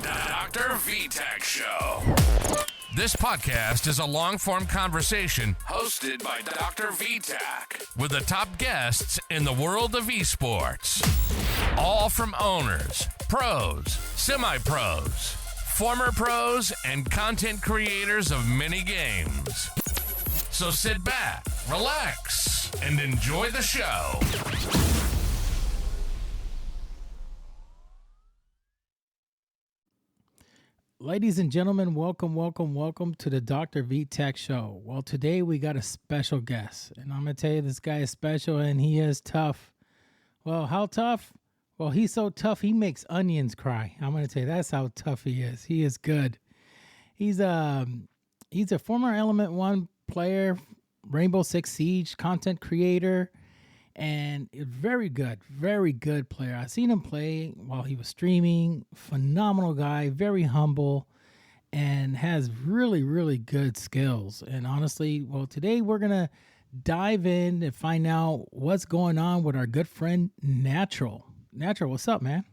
Dr. VTach Show. This podcast is a long-form conversation hosted by Dr. VTach with the top guests in the world of esports. All from owners, pros, semi-pros, former pros, and content creators of many games. So sit back, relax, and enjoy the show. Ladies and gentlemen, welcome to the Dr. VTach Show. Well, today we got a special guest, and I'm going to tell you this guy is special and he is tough. Well, how tough? Well, he's so tough he makes onions cry. I'm going to tell you that's how tough he is. He is good. He's a former Element 1 player, Rainbow Six Siege content creator, and very good player. I seen him play while he was streaming. Phenomenal guy, very humble, and has really good skills. And honestly, well, today we're gonna dive in and find out what's going on with our good friend Natrual. Natrual, what's up, man?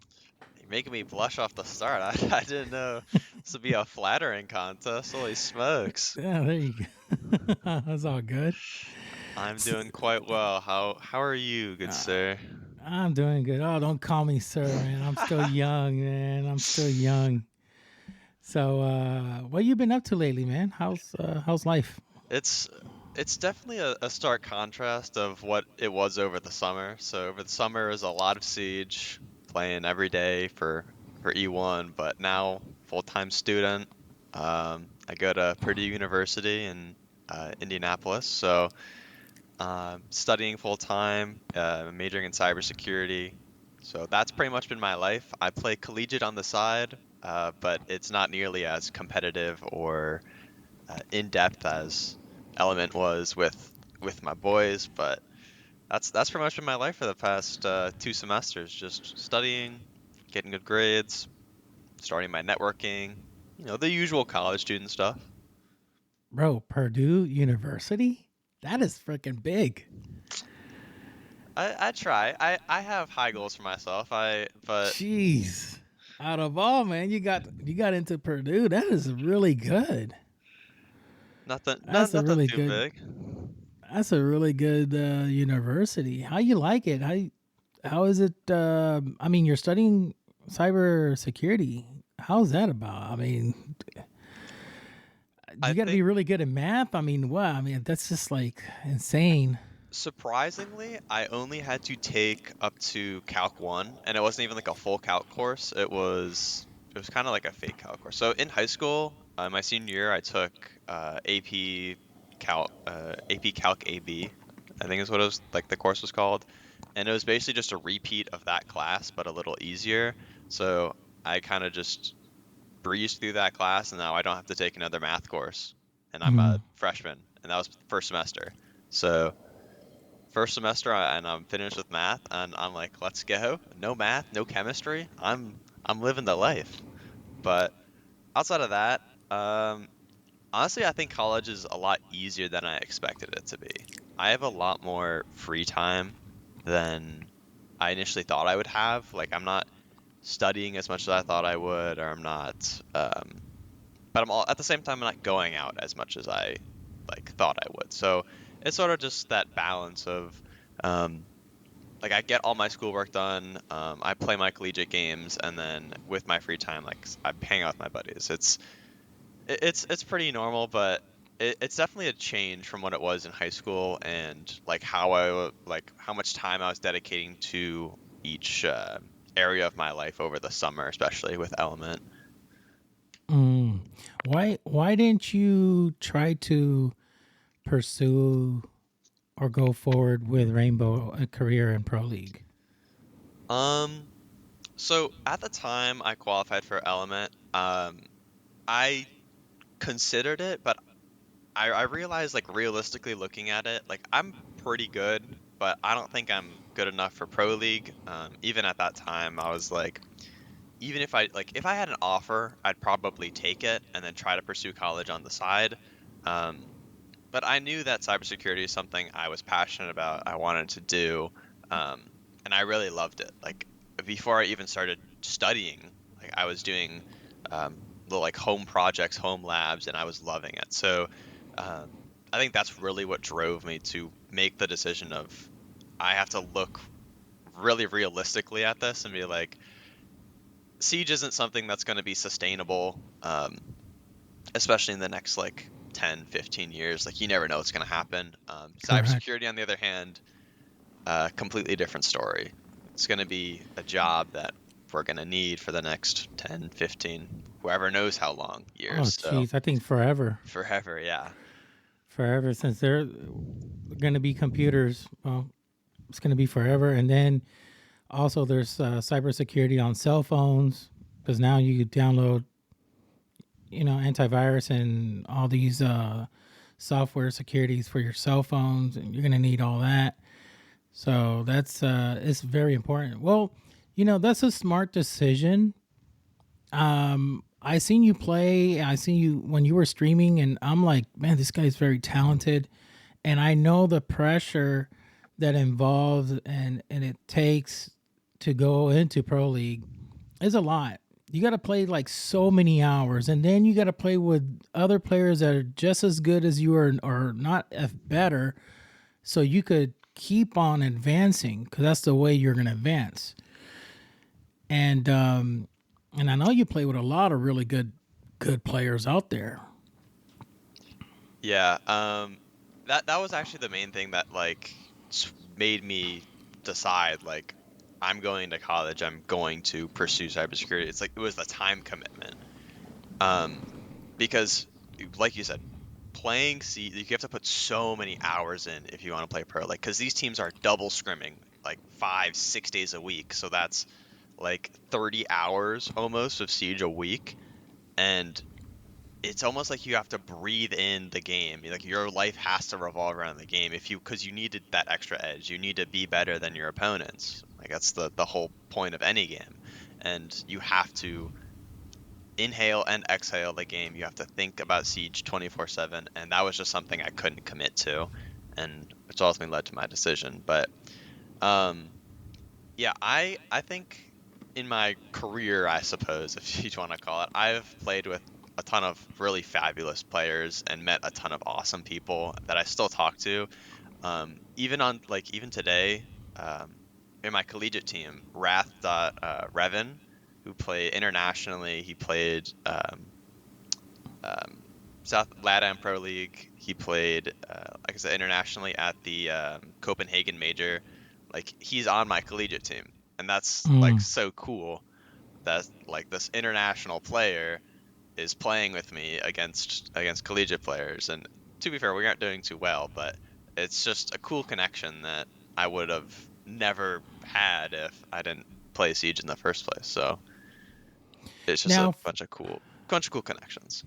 You're making me blush off the start. I didn't know this would be a flattering contest. Holy smokes. Yeah, there you go. That's all good. I'm doing quite well. How are you, good sir? I'm doing good. Oh, don't call me sir, man. I'm still young, man. I'm still young. So, what you been up to lately, man? How's life? It's definitely a stark contrast of what it was over the summer. So over the summer is a lot of Siege, playing every day for E1, but now full-time student. I go to Purdue University in Indianapolis, so studying full-time, majoring in cybersecurity. So that's pretty much been my life. I play collegiate on the side, but it's not nearly as competitive or in-depth as Element was with my boys, but that's pretty much been my life for the past 2 semesters. Just studying, getting good grades, starting my networking, the usual college student stuff. Bro, Purdue University? That is freaking big. I try. I have high goals for myself. But jeez, out of all, man, you got into Purdue. That is really good. Nothing really too good, big. That's a really good university. How you like it? How is it? I mean, you're studying cybersecurity. How's that about? I mean, you got to be really good at math. I mean, what? I mean, that's just like insane. Surprisingly, I only had to take up to Calc 1, and it wasn't even like a full Calc course. It was kind of like a fake Calc course. So in high school, my senior year, I took AP Calc AB, I think is what it was, like the course was called, and it was basically just a repeat of that class, but a little easier. So I kind of just breezed through that class, and now I don't have to take another math course, and I'm a freshman, and that was first semester. So first semester, and I'm finished with math, and I'm like, let's go. No math, no chemistry. I'm living the life. But outside of that, honestly, I think college is a lot easier than I expected it to be. I have a lot more free time than I initially thought I would have. Like, I'm not studying as much as I thought I would, or I'm not, but at the same time, I'm not going out as much as I thought I would. So it's sort of just that balance of, I get all my schoolwork done, I play my collegiate games, and then with my free time, I hang out with my buddies. It's pretty normal, but it's definitely a change from what it was in high school, and how much time I was dedicating to each area of my life over the summer, especially with Element. Why didn't you try to pursue or go forward with Rainbow a career in Pro League? So at the time I qualified for Element, I considered it, but I realized, realistically looking at it, I'm pretty good, but I don't think I'm good enough for Pro League. Even at that time, I was even if I had an offer, I'd probably take it and then try to pursue college on the side. But I knew that cybersecurity is something I was passionate about, I wanted to do, and I really loved it. Before I even started studying, I was doing little like home projects, home labs, and I was loving it. So I think that's really what drove me to make the decision of I have to look really realistically at this and be like, Siege isn't something that's going to be sustainable, especially in the next like 10, 15 years. Like you never know what's going to happen. Correct. Cybersecurity, on the other hand, completely different story. It's going to be a job that we're going to need for the next 10, 15, whoever knows how long Oh, years. So geez, I think forever, forever, yeah. forever since they're going to be computers. Well, it's going to be forever. And then also there's cybersecurity on cell phones because now you download, antivirus and all these software securities for your cell phones, and you're going to need all that. So that's it's very important. Well, that's a smart decision. I seen you play. I seen you when you were streaming, and I'm like, man, this guy's very talented, and I know the pressure that involves and it takes to go into pro league is a lot. You got to play like so many hours, and then you got to play with other players that are just as good as you are, or not if better, so you could keep on advancing because that's the way you're going to advance. And I know you play with a lot of really good players out there. Yeah, that was actually the main thing that like made me decide like I'm going to college. I'm going to pursue cybersecurity. It's like it was the time commitment. Because like you said, playing C, you have to put so many hours in if you want to play pro. Like because these teams are double scrimming like 5, 6 days a week. So that's like 30 hours almost of Siege a week, and it's almost like you have to breathe in the game. Like your life has to revolve around the game because you needed that extra edge. You need to be better than your opponents. Like that's the whole point of any game. And you have to inhale and exhale the game. You have to think about Siege 24/7, and that was just something I couldn't commit to, and which ultimately led to my decision. But yeah, I think in my career, I suppose, if you want to call it, I've played with a ton of really fabulous players and met a ton of awesome people that I still talk to. Even today, in my collegiate team, Revin, who played internationally, he played South LATAM Pro League. He played, like I said, internationally at the Copenhagen Major. Like he's on my collegiate team, and that's like so cool that like this international player is playing with me against collegiate players. And to be fair, we aren't doing too well, but it's just a cool connection that I would have never had if I didn't play Siege in the first place. So it's just a Now, bunch of cool connections.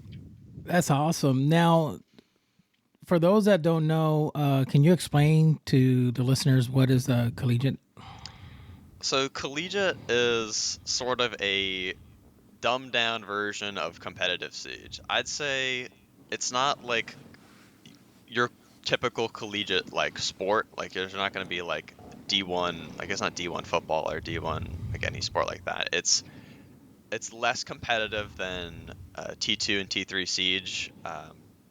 that's awesome. Now, for those that don't know, can you explain to the listeners what is a collegiate? So collegiate is sort of a dumbed down version of competitive Siege. I'd say it's not like your typical collegiate like sport. Like there's not going to be like D1, like it's not D1 football or D1 like any sport like that. It's less competitive than T2 and T3 Siege,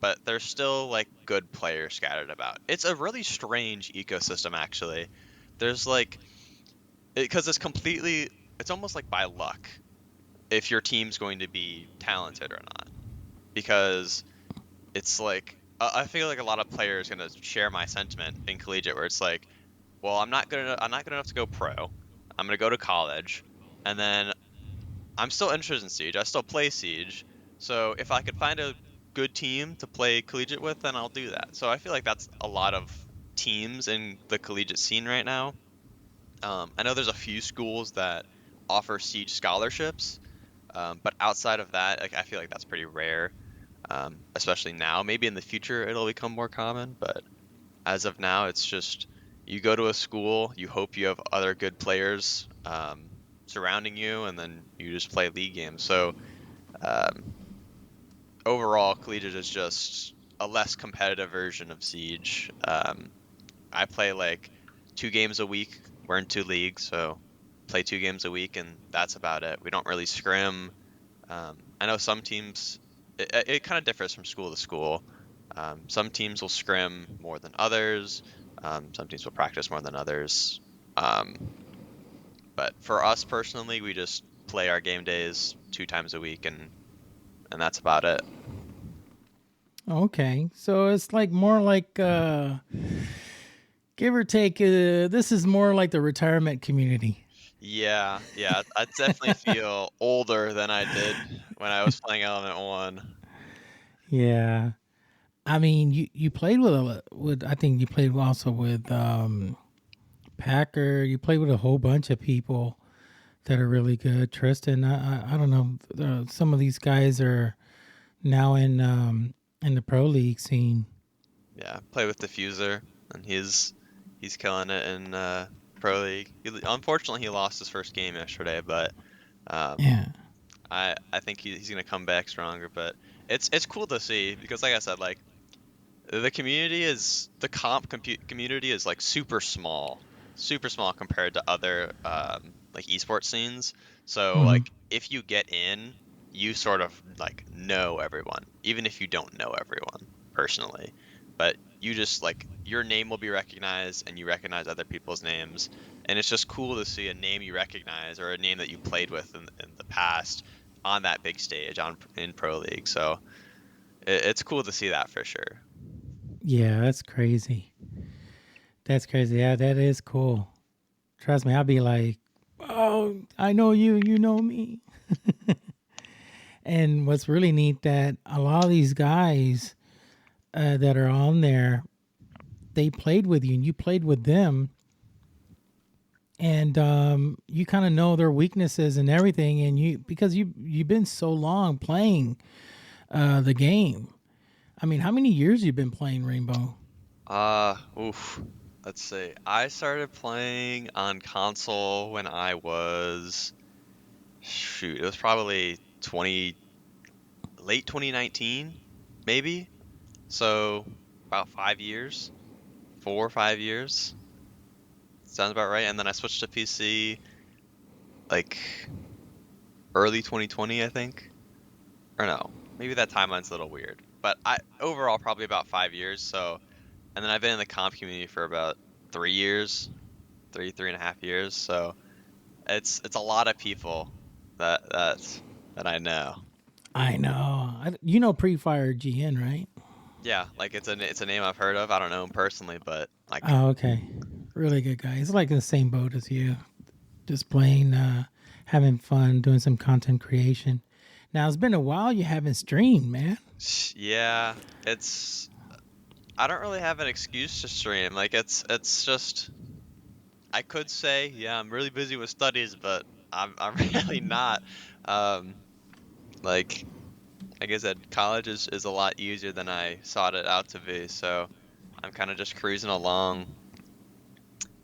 but there's still like good players scattered about. It's a really strange ecosystem actually. There's like because it's almost like by luck if your team's going to be talented or not, because it's like I feel like a lot of players are gonna share my sentiment in collegiate where it's like, well, I'm not good enough to go pro. I'm gonna go to college, and then I'm still interested in Siege. I still play Siege. So if I could find a good team to play collegiate with, then I'll do that. So I feel like that's a lot of teams in the collegiate scene right now. I know there's a few schools that offer Siege scholarships, but outside of that, like I feel like that's pretty rare, especially now. Maybe in the future it'll become more common, but as of now, it's just you go to a school, you hope you have other good players surrounding you, and then you just play league games. So overall, collegiate is just a less competitive version of Siege. I play like 2 games a week. We're in 2 leagues, so play 2 games a week, and that's about it. We don't really scrim. I know some teams, it kind of differs from school to school. Some teams will scrim more than others. Some teams will practice more than others. Um, but for us personally, we just play our game days 2 times a week, and that's about it. Okay, so it's like more like give or take. This is more like the retirement community. Yeah, I definitely feel older than I did when I was playing Element One. Yeah, I mean, you played with I think you played also with Packer. You played with a whole bunch of people that are really good. Tristan, I don't know. Some of these guys are now in the pro league scene. Yeah, play with Diffuser, and he's killing it in Pro League. Unfortunately, he lost his first game yesterday, but um, Yeah. I think he's gonna come back stronger. But it's cool to see because, like I said, like the community is like super small compared to other like esports scenes. So Hmm. like if you get in, you sort of like know everyone, even if you don't know everyone personally. But you just like your name will be recognized and you recognize other people's names. And it's just cool to see a name you recognize or a name that you played with in the past on that big stage in Pro League. So it's cool to see that for sure. Yeah, that's crazy. That's crazy. Yeah, that is cool. Trust me, I'll be like, oh, I know you, you know me. And what's really neat that a lot of these guys that are on there, they played with you and you played with them, and you kind of know their weaknesses and everything, and you because you've been so long playing the game. I mean, how many years you been playing Rainbow? Oof. Let's see. I started playing on console when I was, shoot, it was probably late 2019, maybe. So about 5 years, 4 or 5 years. Sounds about right. And then I switched to PC like early 2020, I think. Or no, maybe that timeline's a little weird. But I overall probably about 5 years. So, and then I've been in the comp community for about 3 years, 3.5 years. So it's a lot of people that I know. I know. You know Pre-Fire GN, right? Yeah, like it's a name I've heard of. I don't know him personally, but like Oh, okay. Really good guy. He's like in the same boat as you. Just playing, having fun, doing some content creation. Now, it's been a while you haven't streamed, man. yeah, it's I don't really have an excuse to stream. Like it's just I could say, yeah, I'm really busy with studies, but I'm really not. Um, like like I said, college is a lot easier than I sought it out to be. So I'm kind of just cruising along.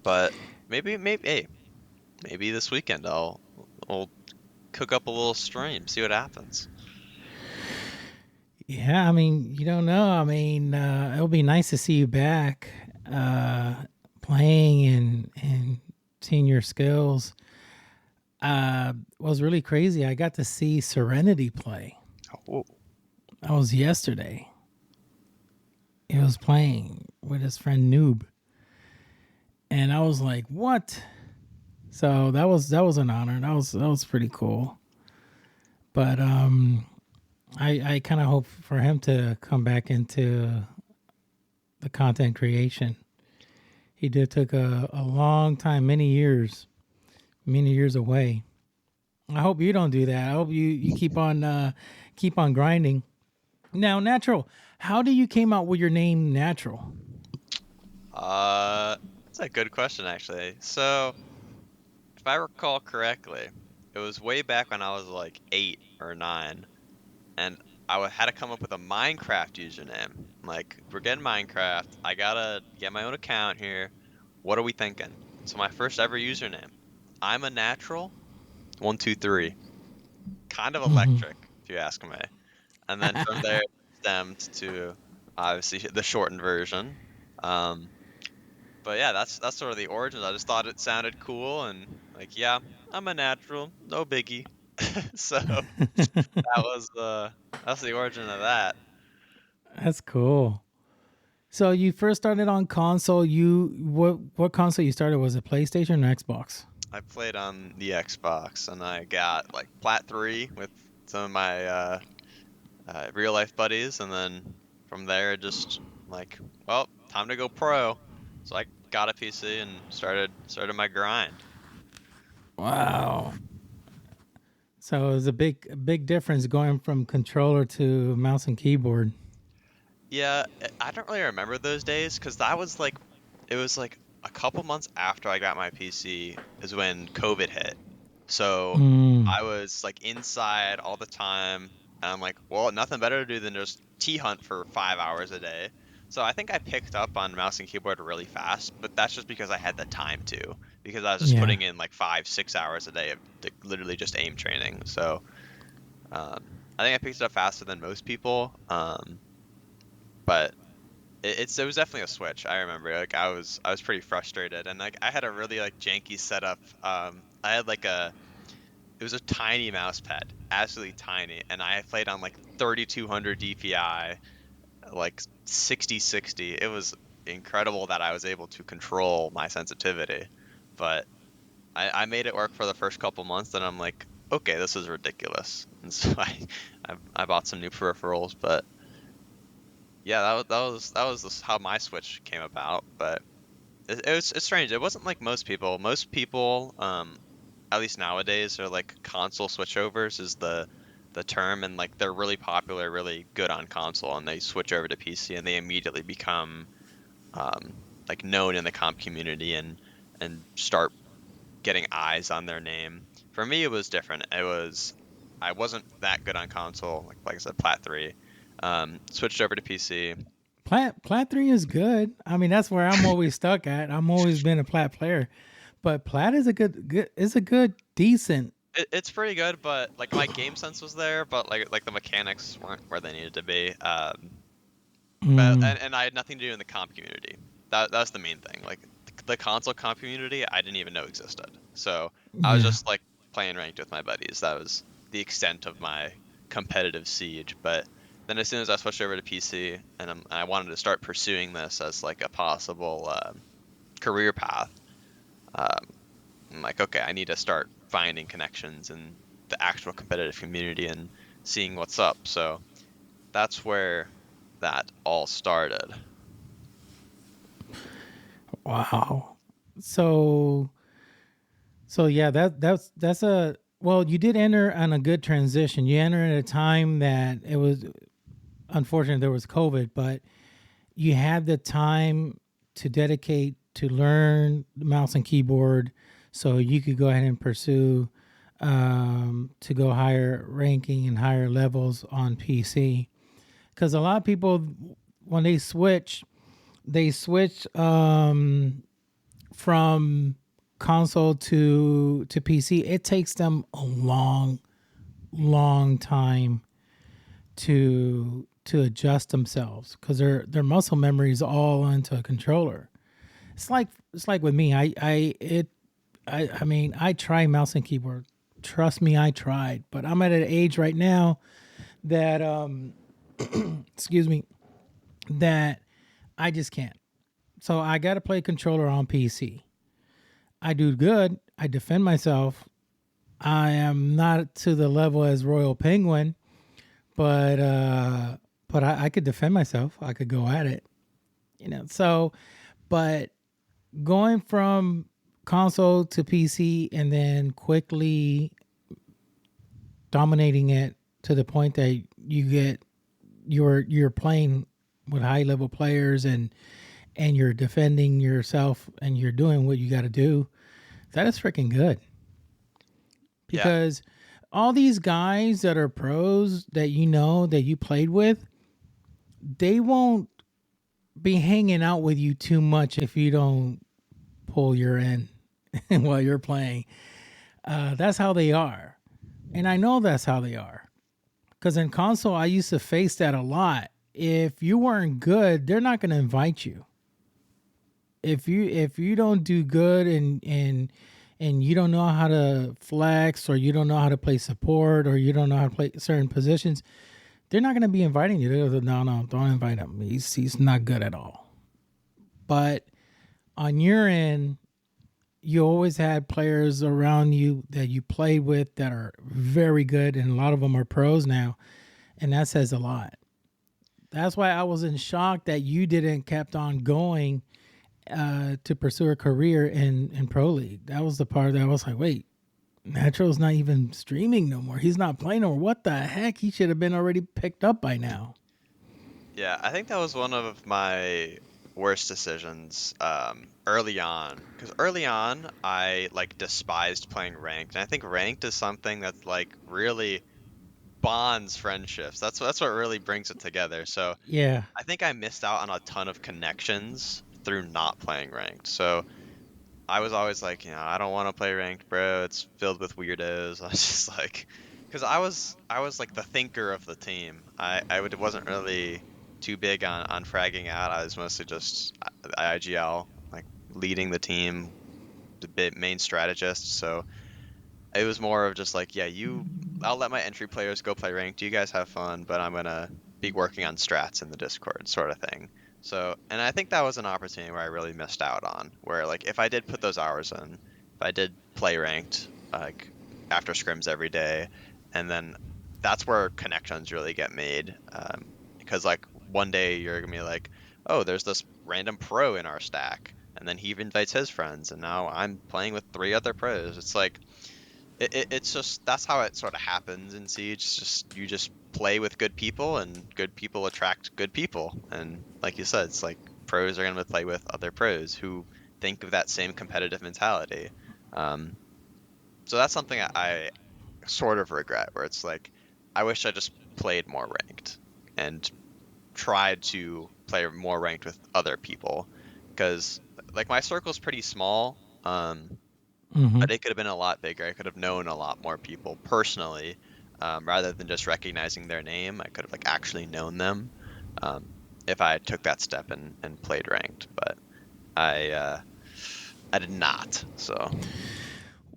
But hey, maybe this weekend I'll cook up a little stream, see what happens. Yeah, I mean, you don't know. I mean, it'll be nice to see you back uh, playing and seeing your skills. Was really crazy. I got to see Serenity play. Oh, That was yesterday. He was playing with his friend Noob, and I was like, "What?" So that was an honor. That was pretty cool. But I kind of hope for him to come back into the content creation. He did took a long time, many years away. I hope you don't do that. I hope you keep on grinding. Now, Natural, how do you came out with your name Natural? that's a good question actually. So if I recall correctly, it was way back when I was like 8 or 9, and had to come up with a Minecraft username. Like, we're getting Minecraft. I gotta get my own account here. What are we thinking? So my first ever username, I'm a natural 123. Kind of Hmm. electric, if you ask me. And then from there, it stemmed to obviously the shortened version. Um, but yeah, that's sort of the origins. I just thought it sounded cool and like, yeah, I'm a natural, no biggie. So that's the origin of that. That's cool. So you first started on console. What console you started? Was it PlayStation or Xbox? I played on the Xbox, and I got like Plat 3 with some of my real life buddies, and then from there just like, well, time to go pro. So I got a PC and started my grind. Wow. So it was a big difference going from controller to mouse and keyboard. Yeah, I don't really remember those days because it was like a couple months after I got my PC is when COVID hit. So Mm. I was like inside all the time, and I'm like, well, nothing better to do than just hunt for 5 hours a day. So I think I picked up on mouse and keyboard really fast, but that's just because I had the time to, because I was just Yeah. putting in like 5, 6 hours a day of literally just aim training. So um, I think I picked it up faster than most people. But it was definitely a switch. I remember like I was pretty frustrated, and like I had a really like janky setup. I had like it was a tiny mouse pad, absolutely tiny, and I played on like 3200 DPI, like 6060. It was incredible that I was able to control my sensitivity, but I made it work for the first couple months. Then I'm like, okay, this is ridiculous, and so I bought some new peripherals, but yeah, that was how my Switch came about. But it's strange. It wasn't like most people. Most people, at least nowadays, are like console switchovers is the term, and like they're really popular, really good on console, and they switch over to PC, and they immediately become like known in the comp community and start getting eyes on their name. For me, it was different. I wasn't that good on console, like I said, Plat 3. Switched over to PC. Plat 3 is good. I mean, that's where I'm always stuck at. I'm always been a Plat player. But Plat is a good decent. It's pretty good, but like my game sense was there, but like the mechanics weren't where they needed to be. But Mm, and I had nothing to do in the comp community. That's the main thing. Like the console comp community, I didn't even know existed. So I was yeah. just like playing ranked with my buddies. That was the extent of my competitive siege. But then as soon as I switched over to PC and I wanted to start pursuing this as like a possible career path, um, I'm like, okay, I need to start finding connections in the actual competitive community and seeing what's up. So that's where that all started. Wow. So yeah, that's a well, you did enter on a good transition. You entered at a time that it was unfortunate there was COVID, but you had the time to dedicate to learn the mouse and keyboard so you could go ahead and pursue to go higher ranking and higher levels on PC. Because a lot of people, when they switch from console to PC. It takes them a long time to adjust themselves because their muscle memory is all onto a controller. It's like with me. I mean I try mouse and keyboard. Trust me, I tried, but I'm at an age right now that excuse me, that I just can't. So I got to play controller on PC. I do good. I defend myself. I am not to the level as Royal Penguin, but I could defend myself. I could go at it, you know. So, but going from console to PC and then quickly dominating it to the point that you're playing with high level players and you're defending yourself and you're doing what you got to do. That is freaking good. Yeah, Because all these guys that are pros that you know that you played with, they won't be hanging out with you too much if you don't pull your end while you're playing. That's how they are. And I know that's how they are. Because in console, I used to face that a lot. If you weren't good, they're not going to invite you. If you don't do good and you don't know how to flex, or you don't know how to play support, or you don't know how to play certain positions, they're not going to be inviting you. They're like, no, don't invite him. He's not good at all. But on your end, you always had players around you that you played with that are very good, and a lot of them are pros now, and that says a lot. That's why I was in shock that you didn't kept on going to pursue a career in Pro League. That was the part that I was like, wait, Natural's not even streaming no more. He's not playing no more. What the heck? He should have been already picked up by now. Yeah, I think that was one of my worst decisions early on. Because early on, I like despised playing ranked. And I think ranked is something that like really bonds friendships. That's what really brings it together. So Yeah. I think I missed out on a ton of connections through not playing ranked. So I was always like, I don't want to play ranked, bro. It's filled with weirdos. I was just like, because I was like the thinker of the team. Wasn't really too big on fragging out. I was mostly just IGL, like leading the team, the main strategist. So it was more of just like, I'll let my entry players go play ranked. You guys have fun, but I'm gonna be working on strats in the Discord, sort of thing. So, and I think that was an opportunity where I really missed out on, where like if I did put those hours in, if I did play ranked, like after scrims every day, and then that's where connections really get made. Because like one day you're gonna be like, oh, there's this random pro in our stack, and then he invites his friends, and now I'm playing with 3 other pros. It's like, it's just, that's how it sort of happens in Siege. It's just, you just play with good people, and good people attract good people. And like you said, it's like pros are going to play with other pros who think of that same competitive mentality. So that's something I sort of regret, where it's like, I wish I just played more ranked and tried to play more ranked with other people, because like my circle's pretty small. But it could have been a lot bigger. I could have known a lot more people personally, rather than just recognizing their name. I could have like actually known them if I took that step and played ranked. But I did not. So,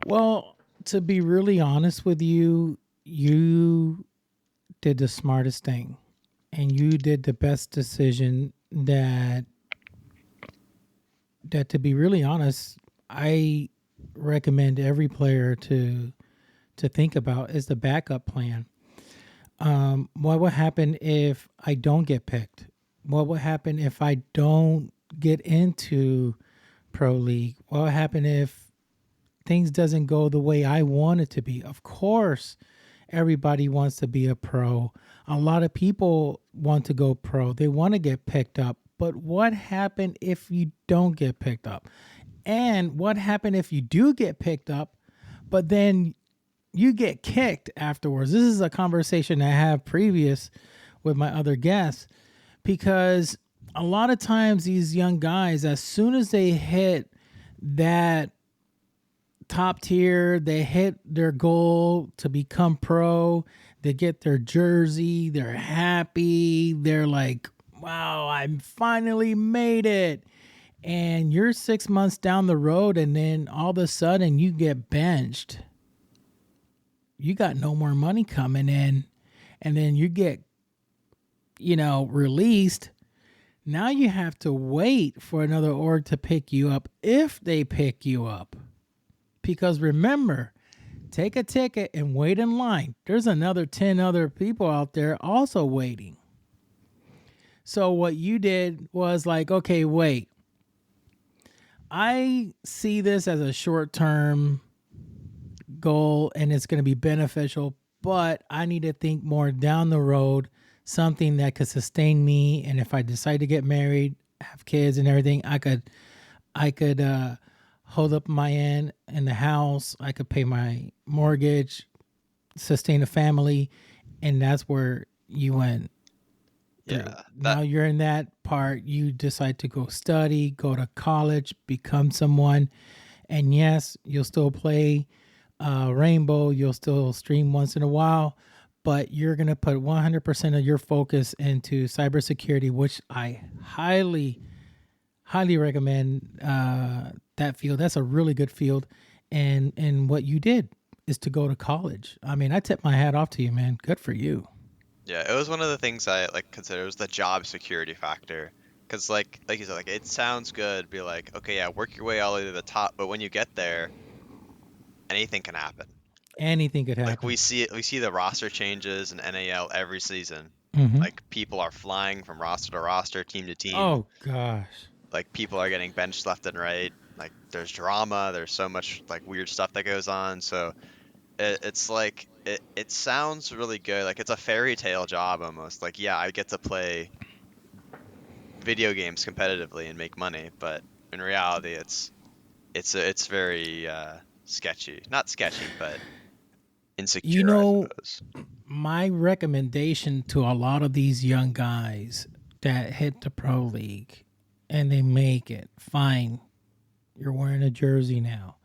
Well, to be really honest with you, you did the smartest thing, and you did the best decision that to be really honest, I recommend every player to think about is the backup plan. What would happen if I don't get picked? What would happen if I don't get into Pro League? What would happen if things doesn't go the way I want it to be? Of course, everybody wants to be a pro. A lot of people want to go pro. They want to get picked up. But what happened if you don't get picked up? And what happened if you do get picked up, but then you get kicked afterwards? This is a conversation I have previous with my other guests, because a lot of times these young guys, as soon as they hit that top tier, they hit their goal to become pro, they get their jersey, they're happy, they're like, wow, I finally made it. And you're 6 months down the road, and then all of a sudden you get benched. You got no more money coming in, and then you get, released. Now you have to wait for another org to pick you up, if they pick you up. Because remember, take a ticket and wait in line. There's another 10 other people out there also waiting. So what you did was like, okay, wait. I see this as a short-term goal, and it's going to be beneficial, but I need to think more down the road, something that could sustain me. And if I decide to get married, have kids and everything, I could hold up my end in the house. I could pay my mortgage, sustain a family, and that's where you went. yeah. Now you're in that part. You decide to go study, go to college, become someone. And yes, you'll still play Rainbow. You'll still stream once in a while. But you're going to put 100% of your focus into cybersecurity, which I highly, highly recommend that field. That's a really good field. and what you did is to go to college. I mean, I tip my hat off to you, man. Good for you. Yeah, it was one of the things I like consider was the job security factor. Cause like you said, like it sounds good, be like, okay, yeah, work your way all the way to the top, but when you get there, anything can happen. Anything could Like happen. we see the roster changes in NAL every season. Hmm. Like people are flying from roster to roster, team to team. Oh gosh. Like people are getting benched left and right. Like there's drama, there's so much like weird stuff that goes on. So it's like it sounds really good. Like it's a fairy tale job almost. Like yeah, I get to play video games competitively and make money, but in reality, it's very sketchy. Not sketchy, but You insecure, I know, suppose. my recommendation to a lot of these young guys that hit the pro league and they make it, fine, you're wearing a jersey now,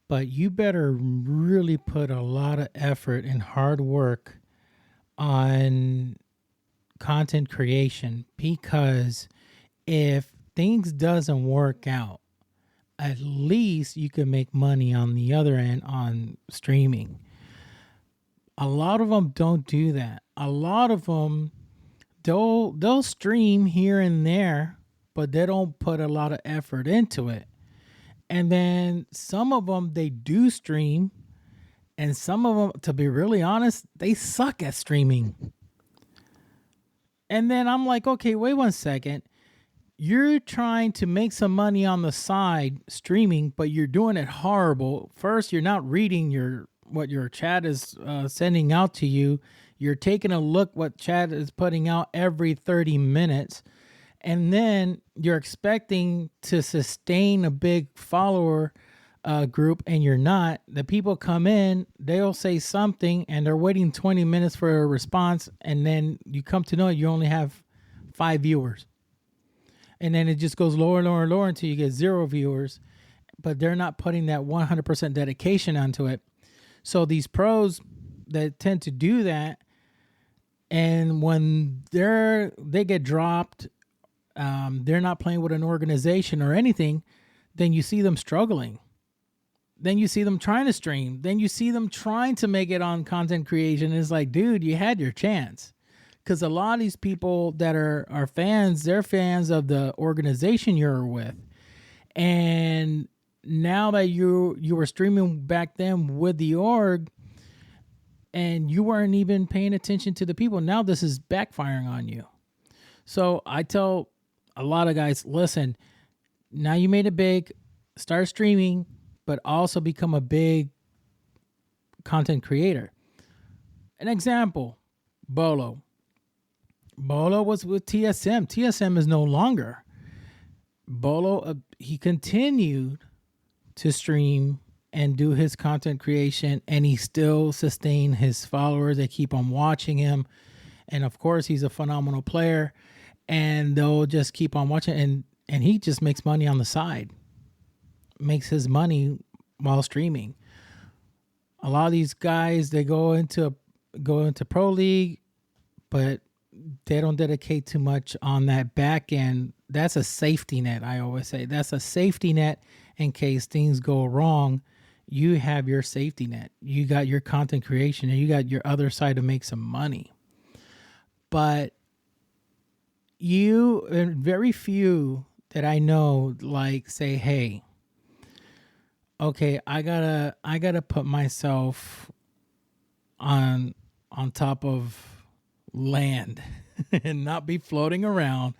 but you better really put a lot of effort and hard work on content creation, because if things doesn't work out, at least you can make money on the other end on streaming. A lot of them don't do that. A lot of them, they'll stream here and there, but they don't put a lot of effort into it. And then some of them, they do stream, and some of them, to be really honest, they suck at streaming. And then I'm like, okay, wait 1 second. You're trying to make some money on the side streaming, but you're doing it horrible. First, you're not reading what your chat is sending out to you. You're taking a look what chat is putting out every 30 minutes. And then you're expecting to sustain a big follower group, and you're not. The people come in, they'll say something, and they're waiting 20 minutes for a response. And then you come to know you only have 5 viewers. And then it just goes lower, lower, lower until you get 0 viewers. But they're not putting that 100% dedication onto it. So these pros that tend to do that, and when they get dropped, they're not playing with an organization or anything, then you see them struggling. Then you see them trying to stream. Then you see them trying to make it on content creation. It's like, dude, you had your chance. Because a lot of these people that are fans, they're fans of the organization you're with. And now that you were streaming back then with the org, and you weren't even paying attention to the people, now this is backfiring on you. So I tell a lot of guys, listen, now you made it big, start streaming, but also become a big content creator. An example, Bolo. Bolo was with TSM. TSM is no longer. Bolo, he continued to stream and do his content creation, and he still sustained his followers. They keep on watching him. And of course, he's a phenomenal player, and they'll just keep on watching. And he just makes money on the side, makes his money while streaming. A lot of these guys, they go into pro league, but they don't dedicate too much on that back end. That's a safety net. I always say that's a safety net in case things go wrong. You have your safety net. You got your content creation, and you got your other side to make some money. But you, and very few that I know, like say, hey, okay, I gotta put myself on top of land and not be floating around.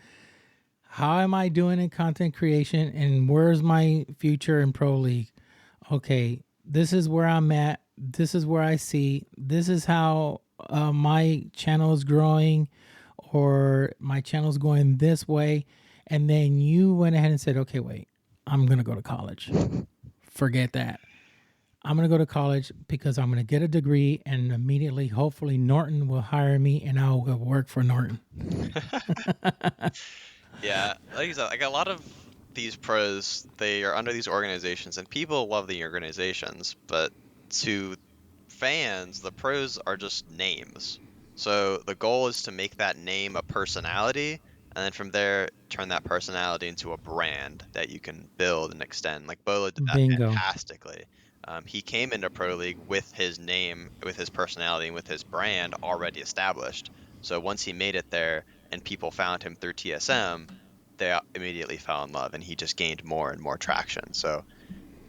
How am I doing in content creation, and where's my future in pro league? Okay, this is where I'm at. This is where I see. This is how my channel is growing, or my channel is going this way. And then you went ahead and said, okay, wait, I'm going to go to college. Forget that. I'm going to go to college because I'm going to get a degree, and immediately, hopefully, Norton will hire me and I'll go work for Norton. Yeah, like you said, like a lot of these pros, they are under these organizations, and people love the organizations, but to fans, the pros are just names. So the goal is to make that name a personality, and then from there, turn that personality into a brand that you can build and extend. Like Bolo did that Bingo. fantastically. He came into Pro League with his name, with his personality, and with his brand already established. So once he made it there and people found him through TSM, they immediately fell in love, and he just gained more and more traction. So,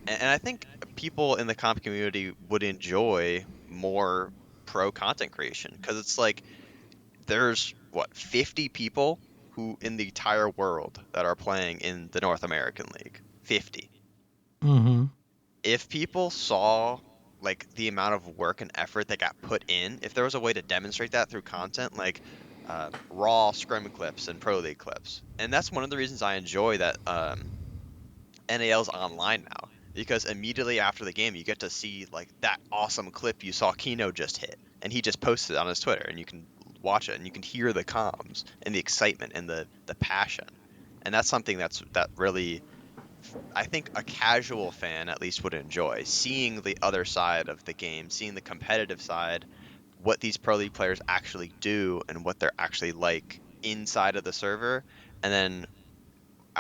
and I think people in the comp community would enjoy more pro content creation, because it's like there's what, 50 people who in the entire world that are playing in the North American League. 50. Mm-hmm. If people saw like the amount of work and effort that got put in, if there was a way to demonstrate that through content, like raw scrim clips and pro league clips, and that's one of the reasons I enjoy that NAL's online now, because immediately after the game you get to see like that awesome clip you saw Kino just hit, and he just posted it on his Twitter, and you can watch it and you can hear the comms and the excitement and the passion, and that's something that really, I think a casual fan at least would enjoy, seeing the other side of the game, seeing the competitive side, what these pro league players actually do and what they're actually like inside of the server. And then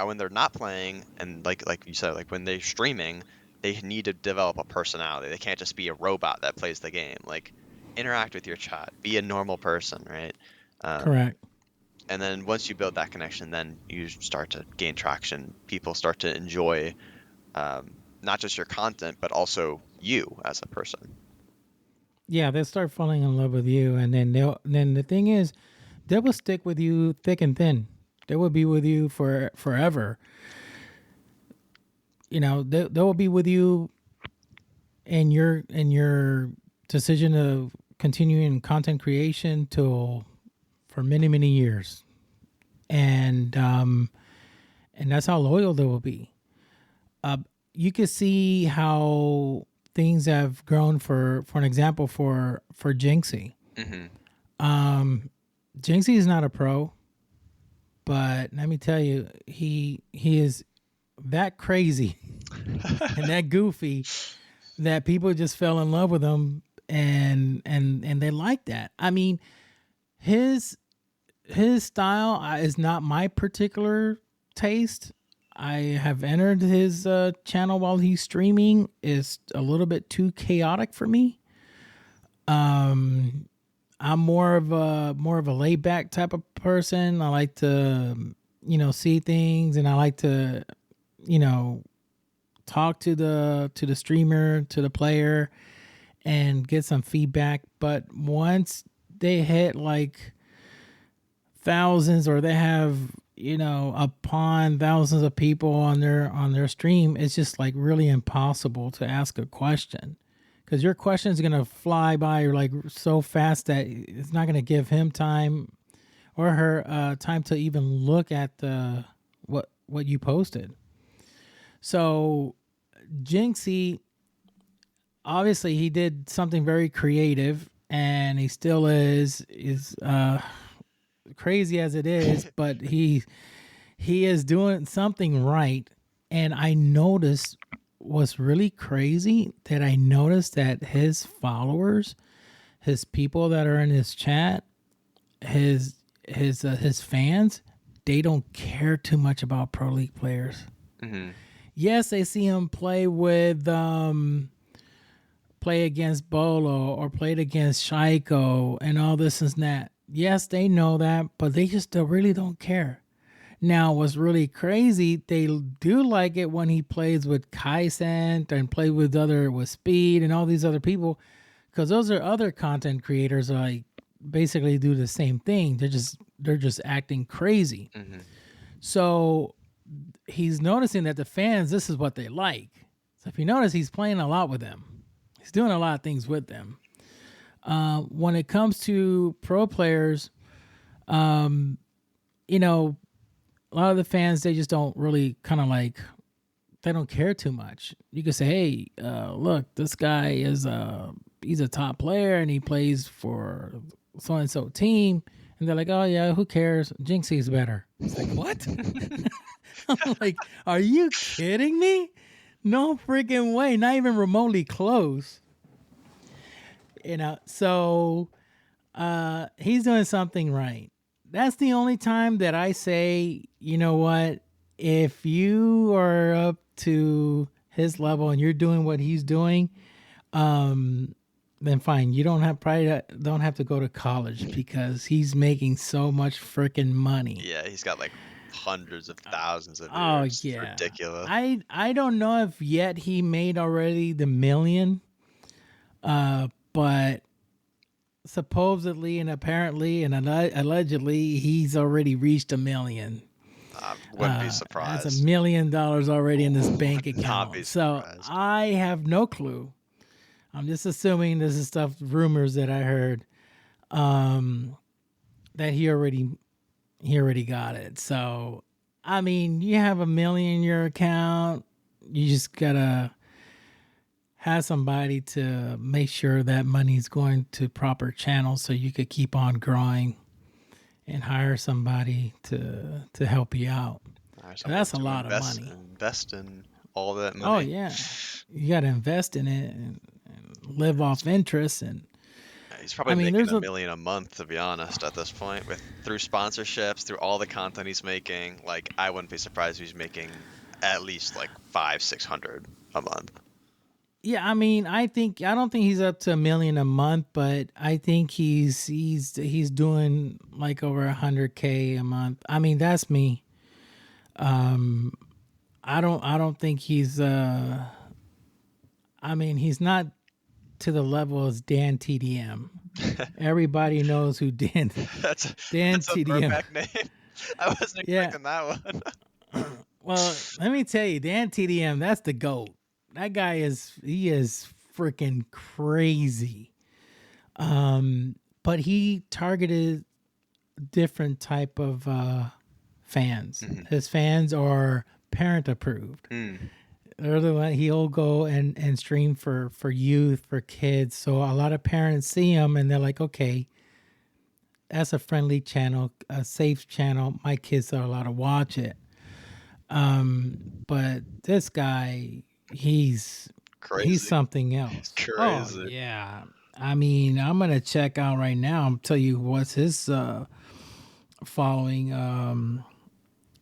when they're not playing, and like you said, like when they're streaming, they need to develop a personality. They can't just be a robot that plays the game. Like, interact with your chat, be a normal person, right? Correct. And then once you build that connection, then you start to gain traction. People start to enjoy not just your content, but also you as a person. Yeah, they'll start falling in love with you, and then then the thing is, they will stick with you thick and thin. They will be with you for forever. You know, they will be with you in your decision of continuing content creation for many years, and that's how loyal they will be. You can see how things have grown for an example for Jinxie. Mm-hmm. Jinxie is not a pro, but let me tell you, he is that crazy and that goofy that people just fell in love with him, and they like that. I mean, his style is not my particular taste. I have entered his channel while he's streaming. Is a little bit too chaotic for me. I'm more of a laid back type of person. I like to, see things, and I like to, talk to the streamer, to the player, and get some feedback. But once they hit like thousands, or they have upon thousands of people on their stream, it's just like really impossible to ask a question, because your question is going to fly by like so fast that it's not going to give him time or her time to even look at the what you posted. So Jinxie, obviously he did something very creative, and he still is crazy as it is, but he is doing something right. And I noticed what's really crazy, that I noticed that his followers, his people that are in his chat, his fans, they don't care too much about pro league players. Mm-hmm. Yes, they see him play against Bolo or played against Shaiko and all this and that. Yes, they know that, but they just really don't care. Now, what's really crazy, they do like it when he plays with Kaisent and play with Speed and all these other people, because those are other content creators like basically do the same thing. They're just acting crazy. Mm-hmm. So he's noticing that the fans, this is what they like. So if you notice, he's playing a lot with them. He's doing a lot of things with them. When it comes to pro players, a lot of the fans, they just don't really kind of like, they don't care too much. You can say, hey, look, this guy is he's a top player and he plays for so-and-so team. And they're like, oh yeah, who cares? Jinxie's better. It's like, what? I'm like, are you kidding me? No freaking way. Not even remotely close. So he's doing something right. That's the only time that I say, you know what? If you are up to his level and you're doing what he's doing, then fine. You don't have to go to college because he's making so much freaking money. Yeah, he's got like hundreds of thousands of Oh viewers. It's yeah, ridiculous. I don't know if yet he made already the million, but supposedly and apparently and allegedly he's already reached 1 million. Wouldn't be surprised. That's $1 million already in his bank Not account. be So surprised. I have no clue. I'm just assuming this is rumors that I heard, that he already got it. So, I mean, you have 1 million in your account. You just gotta have somebody to make sure that money's going to proper channels so you could keep on growing and hire somebody to help you out. So that's a lot of money. Invest in all that money. Oh yeah, you got to invest in it and live off interest. And He's probably mean, making there's $1 million a month, to be honest, at this point, through sponsorships, through all the content he's making. Like, I wouldn't be surprised if he's making at least like 500-600 a month. yeah, I mean, I don't think he's up to 1 million a month, but I think he's doing like over 100K a month. I mean, that's me. I don't think he's I mean, he's not to the level as Dan TDM. Everybody knows who Dan That's TDM. a throwback name. I wasn't expecting that one. Well, let me tell you, Dan TDM, that's the GOAT. That guy is freaking crazy. But he targeted different type of fans. Mm-hmm. His fans are parent approved. They're the one he'll go and stream for youth, for kids. So a lot of parents see him and they're like, okay, that's a friendly channel, a safe channel. My kids are allowed to watch it. But this guy, he's Crazy. He's something else. He's crazy. Oh, yeah. I mean, I'm gonna check out right now. I'm tell you what's his following.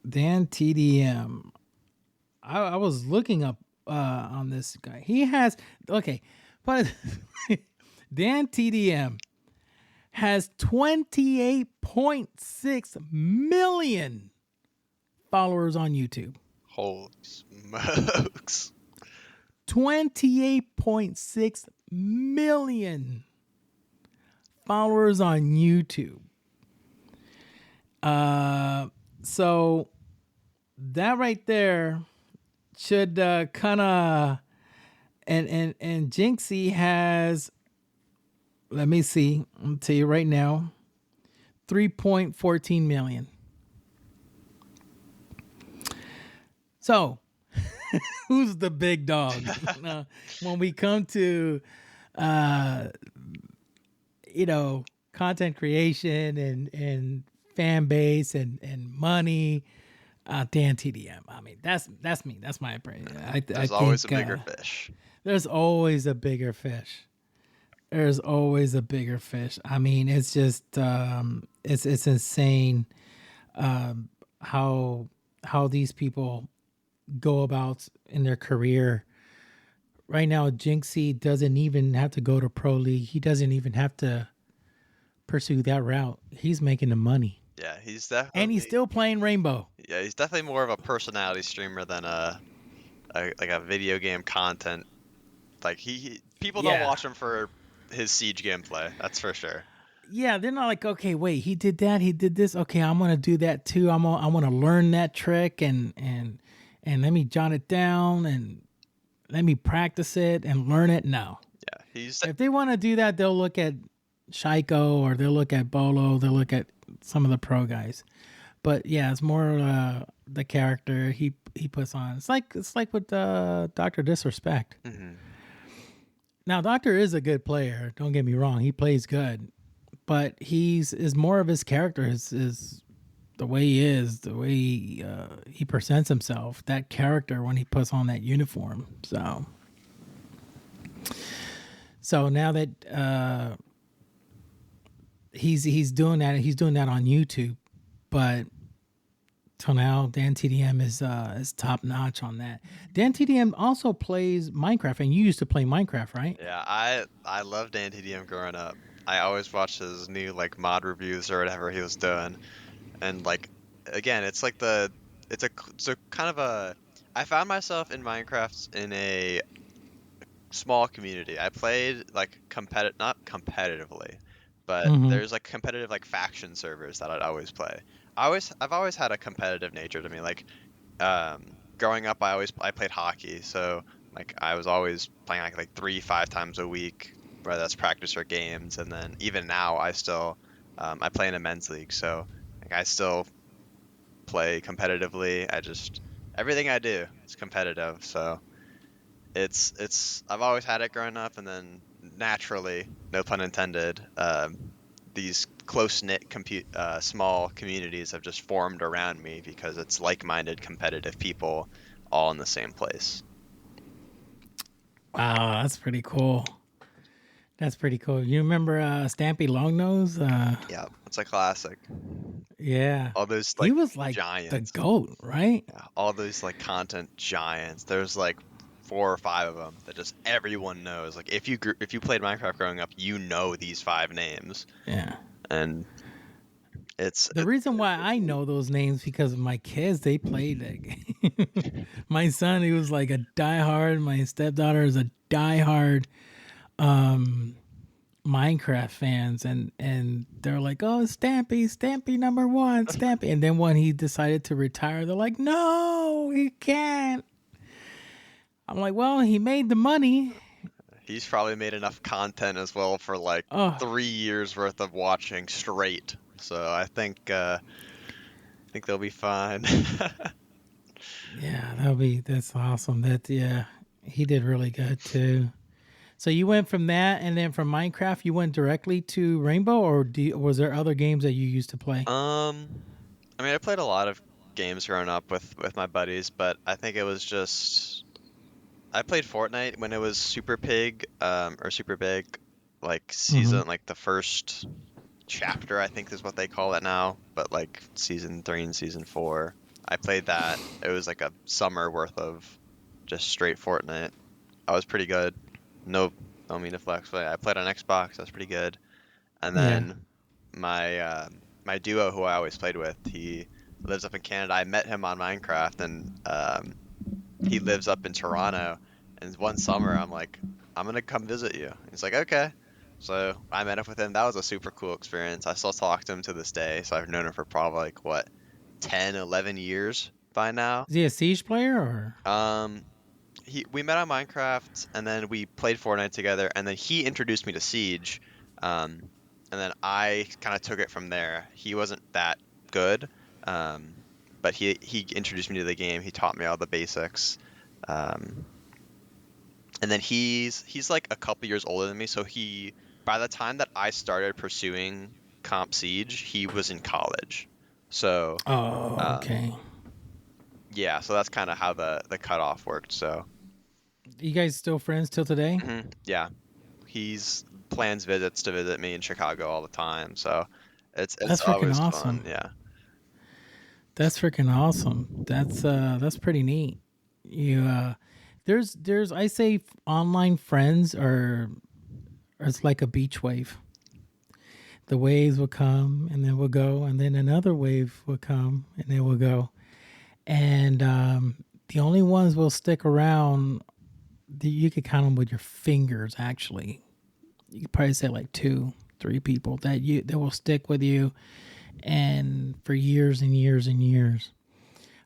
Dan TDM. I was looking up on this guy. He has but Dan TDM has 28.6 million followers on YouTube. Holy smokes. 28.6 million followers on YouTube. So that right there should kind of and Jinxie has, let me see, I'll tell you right now, 3.14 million. So who's the big dog? When we come to, content creation and fan base and money, Dan TDM. I mean, that's me. That's my opinion. There's always a bigger fish. There's always a bigger fish. There's always a bigger fish. I mean, it's just it's insane how these people go about in their career. Right now, Jinxie doesn't even have to go to Pro League. He doesn't even have to pursue that route. He's making the money. Yeah, he's definitely, and he's still playing Rainbow. Yeah, he's definitely more of a personality streamer than a video game content. Like people don't watch him for his Siege gameplay. That's for sure. Yeah, they're not like, okay, wait, he did that, he did this. Okay, I'm gonna do that too. I want to learn that trick and let me jot it down and let me practice it and learn it. No. Yeah, if they want to do that, they'll look at Shaiko or they'll look at Bolo. They'll look at some of the pro guys. But yeah, it's more the character he puts on. It's like with Dr. Disrespect. Mm-hmm. Now, Doctor is a good player. Don't get me wrong; he plays good, but is more of his character is the way he is, the way he presents himself. That character when he puts on that uniform. So now that he's doing that on YouTube, but till now, Dan TDM is top notch on that. Dan TDM also plays Minecraft, and you used to play Minecraft, right? Yeah, I loved DDM growing up. I always watched his new like mod reviews or whatever he was doing, and like again, it's a kind of a I found myself in Minecraft in a small community. I played like not competitively, but Mm-hmm. there's like competitive like faction servers that I'd always play. I've always had a competitive nature to me. Like growing up, I played hockey, so like I was always playing like 3-5 times a week, whether that's practice or games. And then even now, I play in a men's league, so like I still play competitively. Everything I do is competitive, so I've always had it growing up, and then naturally, no pun intended, these close-knit small communities have just formed around me because it's like-minded competitive people all in the same place. Wow, that's pretty cool. That's pretty cool. You remember Stampy Longnose? Yeah, it's a classic. Yeah. All those He like was like the giants. GOAT, right? Yeah, all those like content giants. There's like 4 or 5 of them that just everyone knows. Like if you played Minecraft growing up, you know these 5 names, Yeah. and it's The reason why I know those names because of my kids, they played it. My son, he was like a diehard. My stepdaughter is a diehard Minecraft fans, and they're like, "Oh, Stampy number one, Stampy." And then when he decided to retire, they're like, "No, he can't." I'm like, "Well, he made the money." he's probably made enough content as well for like Oh, 3 years worth of watching straight. So I think they'll be fine. yeah, that's awesome. He did really good too. So you went from that, and then from Minecraft, you went directly to Rainbow, or was there other games that you used to play? I mean, I played a lot of games growing up with my buddies, but I think it was just I played Fortnite when it was super big, like Hmm. season like the first chapter I think is what they call it now, but like season 3 and season 4. I played that. It was like a summer worth of just straight Fortnite. I was pretty good. No, don't mean to flex, but I played on Xbox. I was pretty good. And Yeah. then my duo, who I always played with, he lives up in Canada. I met him on Minecraft, and he lives up in Toronto. And one summer, I'm like, I'm gonna come visit you. He's like, okay. So I met up with him. That was a super cool experience. I still talk to him to this day. So I've known him for probably like what, 10, 11 years by now. Is he a Siege player or? Um, we met on Minecraft, and then we played Fortnite together, and then he introduced me to Siege, and then I kind of took it from there. He wasn't that good, um, but he introduced me to the game. He taught me all the basics, um, and then he's like a couple years older than me, so by the time that I started pursuing Comp Siege, he was in college. So Oh, um, okay. yeah, so that's kind of how the cutoff worked. So. You guys still friends till today? Yeah, he's plans visits to visit me in Chicago all the time, so it's That's freaking always fun. awesome. Yeah. That's freaking awesome. That's pretty neat. You there's I say online friends are it's like a beach wave. The waves will come and then will go, and then another wave will come and then will go. And the only ones will stick around. You could count them with your fingers. Actually, you could probably say like 2, 3 people that will stick with you, and for years and years and years.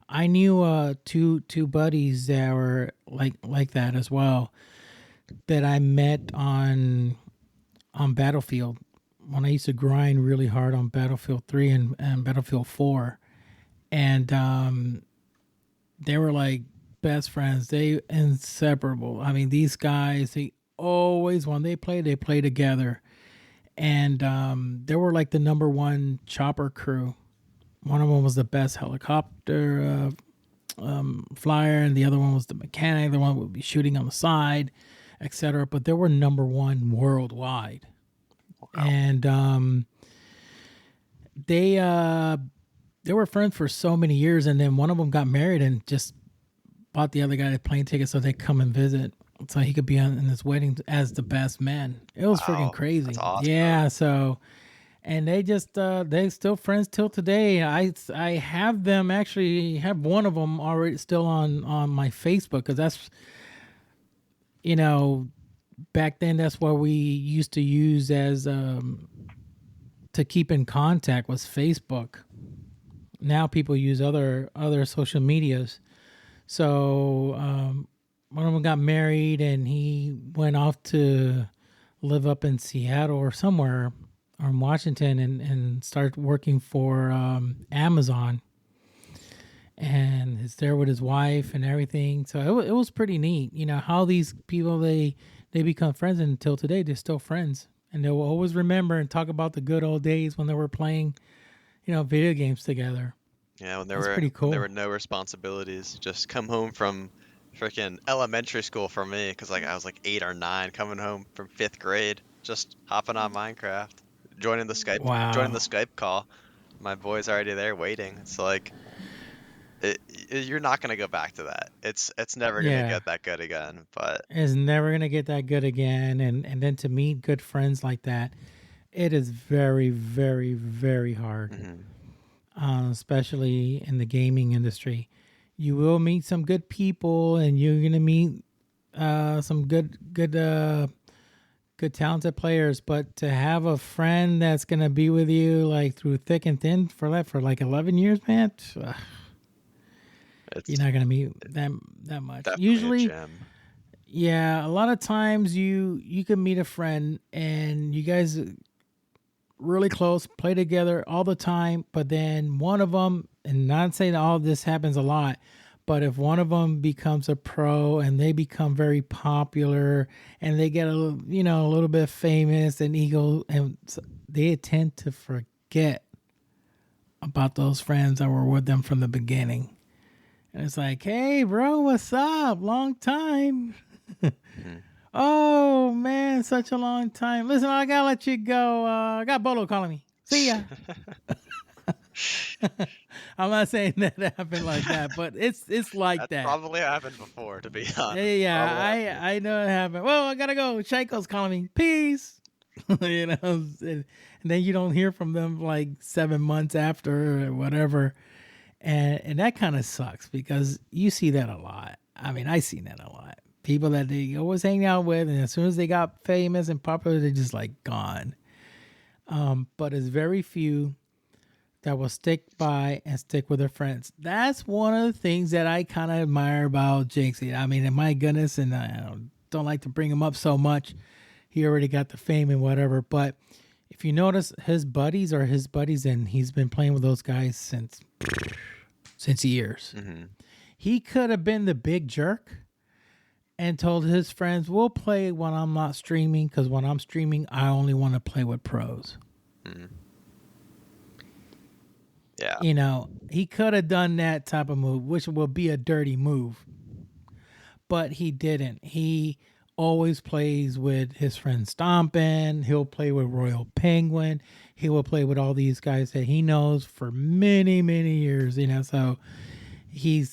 I knew two buddies that were like that as well, that I met on Battlefield when I used to grind really hard on Battlefield 3 and Battlefield 4, and they were like best friends. They inseparable. I mean, these guys, they always when they play together, and they were like the number one chopper crew. One of them was the best helicopter flyer, and the other one was the mechanic. The one would be shooting on the side, etc. But they were number one worldwide, Wow. and they they were friends for so many years, and then one of them got married and just bought the other guy the plane ticket so they come and visit, so he could be in his wedding as the best man. It was freaking Wow, crazy. that's awesome. Yeah, so and they just they still friends till today. I have them, actually have one of them already still on my Facebook, because that's, you know, back then that's what we used to use as to keep in contact was Facebook. Now people use other social medias. So one of them got married and he went off to live up in Seattle or somewhere, or in Washington, and started working for Amazon. And he's there with his wife and everything. So it was pretty neat. You know, how these people, they become friends, and until today, they're still friends. And they will always remember and talk about the good old days when they were playing, you know, video games together. Yeah, when That's pretty cool. there were no responsibilities, just come home from freaking elementary school for me, because like I was like 8 or 9, coming home from 5th grade, just hopping on Minecraft, joining the Wow. Skype call. My boy's already there waiting. It's like you're not gonna go back to that. It's never gonna Yeah. get that good again. But It's never gonna get that good again. And then to meet good friends like that, it is very, very, very hard. Especially in the gaming industry. You will meet some good people, and you're gonna meet some good talented players. But to have a friend that's gonna be with you like through thick and thin for like 11 years, man, it's you're not gonna meet that much. definitely Usually, a gem. yeah, a lot of times you can meet a friend and you guys really close, play together all the time, but then one of them, and not saying that all of this happens a lot, but if one of them becomes a pro and they become very popular and they get a little bit famous and ego, and they tend to forget about those friends that were with them from the beginning. And it's like, hey, bro, what's up? Long time. Oh, man, such a long time. Listen, I got to let you go. I got Bolo calling me. See ya. I'm not saying that happened like that, but it's like That's that. probably happened before, to be honest. Yeah, I know it happened. Well, I got to go. Shaiko's calling me. Peace. You know, and then you don't hear from them like 7 months after or whatever. And that kind of sucks, because you see that a lot. I mean, I seen that a lot. People that they always hang out with, and as soon as they got famous and popular, they're just like gone. But it's very few that will stick by and stick with their friends. That's one of the things that I kind of admire about Jinxie. I mean, my goodness, and I don't like to bring him up so much. He already got the fame and whatever. But if you notice, his buddies are his buddies, and he's been playing with those guys since years. He could have been the big jerk and told his friends, we'll play when I'm not streaming, because when I'm streaming, I only want to play with pros. Yeah. You know, he could have done that type of move, which would be a dirty move. But he didn't. He always plays with his friend Stompin'. He'll play with Royal Penguin. He will play with all these guys that he knows for many, many years, you know, so he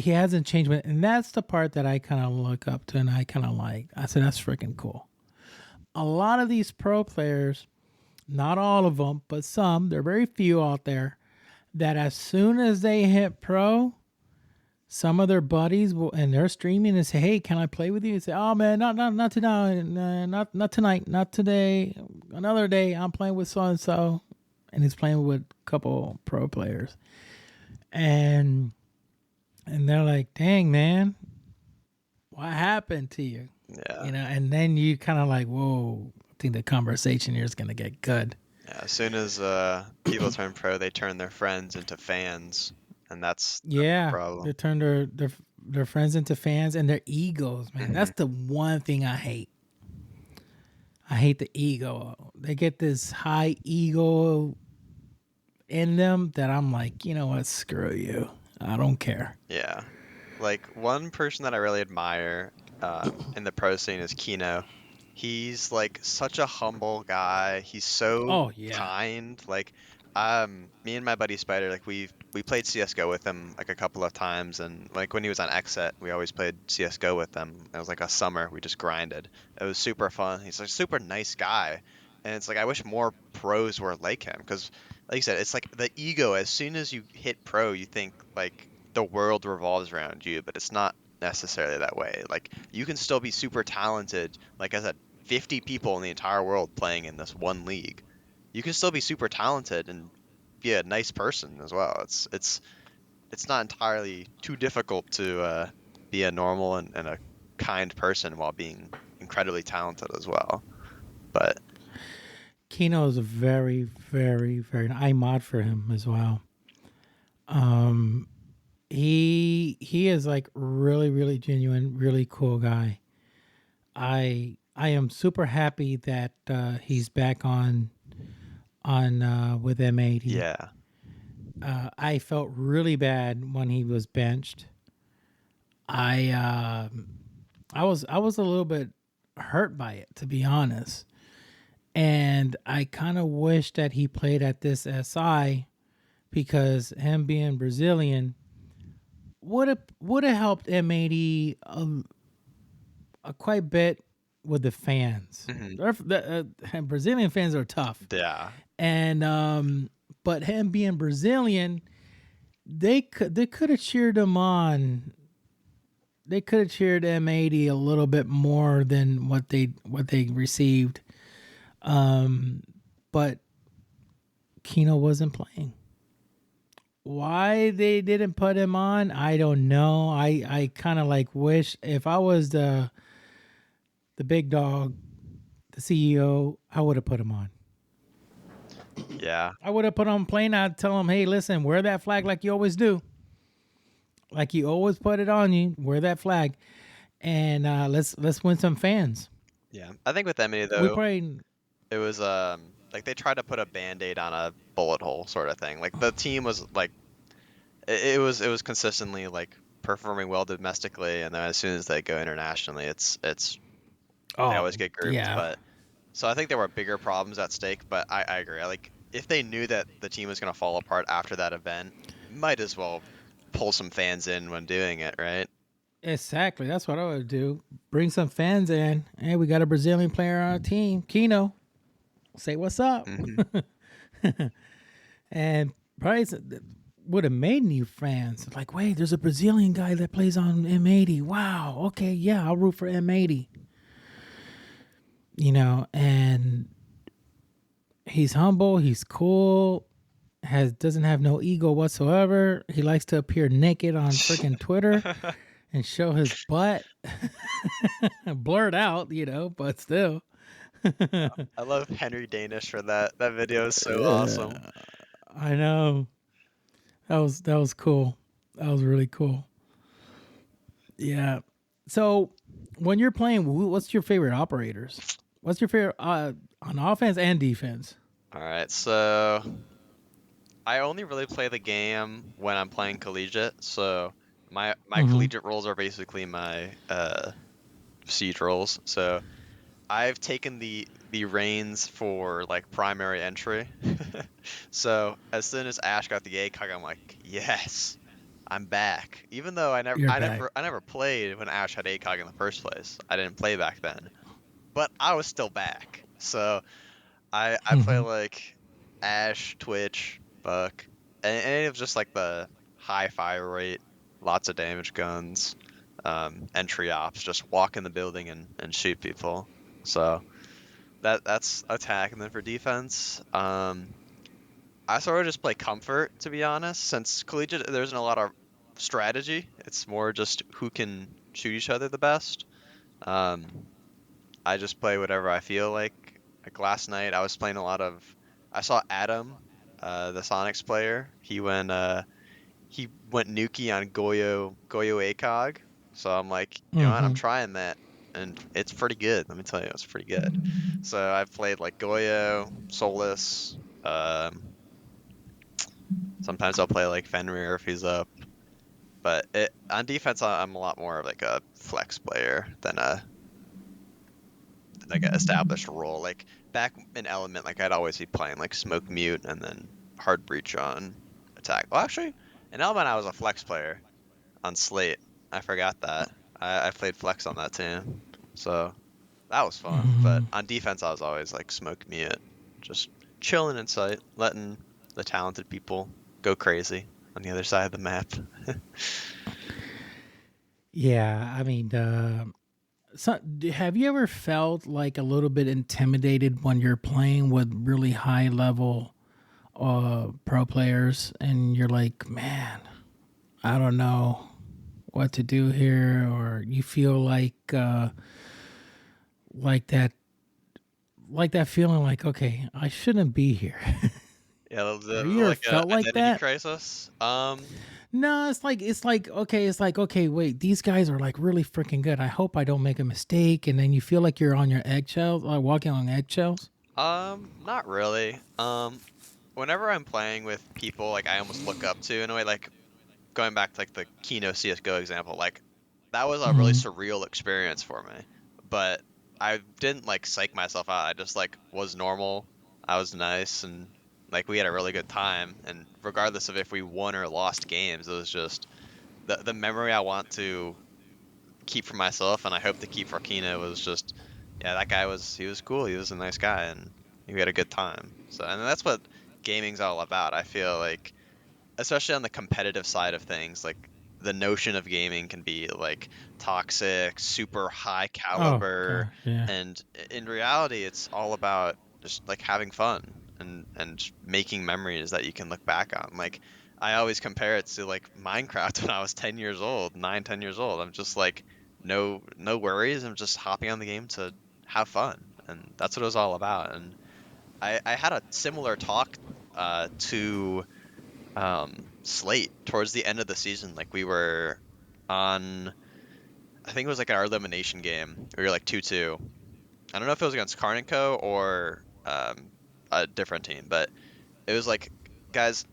hasn't changed, and that's the part that I kind of look up to and I kind of like. I said, that's freaking cool. A lot of these pro players, not all of them, but some, there are very few out there, that as soon as they hit pro, some of their buddies will, and they're streaming, and say, hey, can I play with you? And say, oh man, not tonight, not tonight, not today, another day, I'm playing with so-and-so. And he's playing with a couple pro players. And they're like, dang, man, what happened to you? Yeah. You know, and then you kind of like, whoa, I think the conversation here is going to get good. Yeah, as soon as people turn pro, they turn their friends into fans, and that's Yeah, the problem. they turn their friends into fans, and their egos, man. That's the one thing I hate. I hate the ego. They get this high ego in them that I'm like, you know what, screw you. I don't care. Yeah. Like, one person that I really admire in the pro scene is Kino. He's like such a humble guy. He's so Oh, yeah. kind. Like, Me and my buddy Spider, like we played CS:GO with him like a couple of times, and like when he was on XSET, we always played CS:GO with him. It was like a summer, we just grinded. It was super fun. He's a super nice guy, and it's like I wish more pros were like him, because like you said, it's like the ego. As soon as you hit pro, you think like the world revolves around you, but it's not necessarily that way. Like you can still be super talented. Like I said, 50 people in the entire world playing in this one league. You can still be super talented and be a nice person as well. It's not entirely too difficult to be a normal and a kind person while being incredibly talented as well. But Kino is a very, very, very. I mod for him as well. He is like really, really genuine, really cool guy. I am super happy that he's back on with M80. yeah, I felt really bad when he was benched. I was a little bit hurt by it, to be honest, and I kind of wish that he played at this SI, because him being Brazilian would have helped M80 a quite bit with the fans. Mhm. The Brazilian fans are tough, yeah, and but him being Brazilian, they could have cheered him on. They could have cheered M80 a little bit more than what they received. But Kino wasn't playing. Why they didn't put him on, I don't know. I kind of like wish, if I was the big dog, the CEO, I would have put him on. yeah. I would have put him playing. I'd tell him, hey, listen, wear that flag like you always do. Like you always put it on you. Wear that flag, and let's win some fans. Yeah, I think with Emily We though, played. it was like they tried to put a band-aid on a bullet hole sort of thing. Like the team was like it was consistently like performing well domestically, and then as soon as they go internationally, it's they always get grouped. yeah. But so I think there were bigger problems at stake. But I agree. Like if they knew that the team was gonna fall apart after that event, might as well pull some fans in when doing it, right? Exactly. That's what I would do. Bring some fans in. Hey, we got a Brazilian player on our team, Kino. Say what's up. Mm-hmm. And probably would have made new fans. Like, wait, there's a Brazilian guy that plays on M80. Wow. Okay, yeah, I'll root for M80. And he's humble. He's cool. Doesn't have no ego whatsoever. He likes to appear naked on freaking Twitter and show his butt. Blurred out, but still. I love Henry Danish for that. That video is so awesome. I know. That was cool. That was really cool. Yeah. So when you're playing, what's your favorite operators? What's your favorite on offense and defense? All right, so I only really play the game when I'm playing collegiate. So my collegiate roles are basically my siege roles. So I've taken the reins for like primary entry. So as soon as Ash got the ACOG, I'm like, yes, I'm back. Even though I never played when Ash had ACOG in the first place. I didn't play back then, but I was still back. So I play like Ash, Twitch, Buck, and it was just like the high fire rate, lots of damage guns, entry ops, just walk in the building and shoot people. So that's attack. And then for defense, I sort of just play comfort, to be honest. Since collegiate, there isn't a lot of strategy. It's more just who can shoot each other the best. I just play whatever I feel like. Like last night, I was playing a lot of. I saw Adam, the Sonics player. He went Nuki on Goyo ACOG. So I'm like, you know what? I'm trying that, and it's pretty good. Let me tell you, it's pretty good. So I've played like Goyo, Solus. Sometimes I'll play like Fenrir if he's up. But on defense, I'm a lot more of like a flex player than like an established role. Like back in Element, like I'd always be playing like Smoke Mute and then hard breach on attack. Well, actually, in Element, I was a flex player on Slate. I forgot that. I played flex on that team, so that was fun. But Mhm. on defense, I was always like smoke mute, just chilling in sight, letting the talented people go crazy on the other side of the map. Yeah, I mean, have you ever felt like a little bit intimidated when you're playing with really high level pro players and you're like, man, I don't know what to do here, or you feel like that like that feeling like, okay, I shouldn't be here. Yeah, Have you ever like a felt like identity that? crisis. No, it's like, okay, wait, these guys are like really freaking good. I hope I don't make a mistake, and then you feel like you're on your eggshells, like walking on eggshells. Not really. Whenever I'm playing with people like I almost look up to in a way, like going back to like the Kino CS:GO example, like that was a really Hmm. surreal experience for me. But I didn't like psych myself out. I just like was normal. I was nice and like we had a really good time. And regardless of if we won or lost games, it was just the memory I want to keep for myself and I hope to keep for Kino was just yeah, that guy was cool. He was a nice guy and we had a good time. So and that's what gaming's all about. I feel like especially on the competitive side of things, like the notion of gaming can be like toxic, super high Oh caliber, gosh, yeah. and in reality, it's all about just like having fun and making memories that you can look back on. Like I always compare it to like Minecraft when I was 10 years old, 9, 10 years old. I'm just like no worries. I'm just hopping on the game to have fun, and that's what it was all about. And I had a similar talk to slate towards the end of the season. Like we were on, I think it was like our elimination game. We were like 2-2. I don't know if it was against Carnico or a different team, but it was like, guys,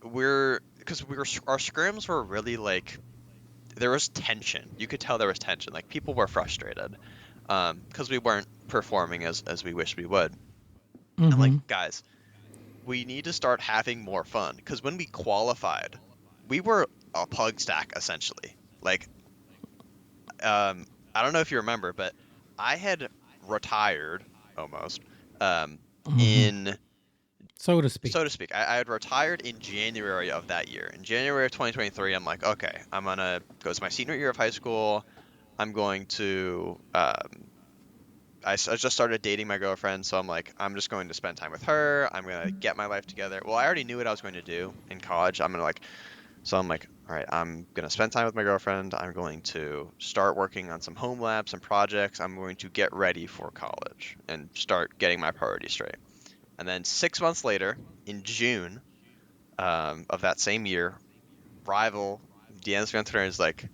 because our scrims were really like, there was tension. You could tell there was tension. Like people were frustrated because we weren't performing as we wish we would. And like, Mm-hmm. guys, we need to start having more fun because when we qualified, we were a pug stack essentially. Like, I don't know if you remember, but I had retired almost Mm-hmm. in So to speak. so to speak. I had retired in January of that year. In January of 2023, I'm like, okay, I'm gonna go to my senior year of high school. I'm going to I just started dating my girlfriend, so I'm like, I'm just going to spend time with her. I'm gonna get my life together. Well, I already knew what I was going to do in college. I'm like, all right, I'm gonna spend time with my girlfriend. I'm going to start working on some home labs and projects. I'm going to get ready for college and start getting my priorities straight. And then 6 months later, in June of that same year, Rival DMs me on Twitter and is like,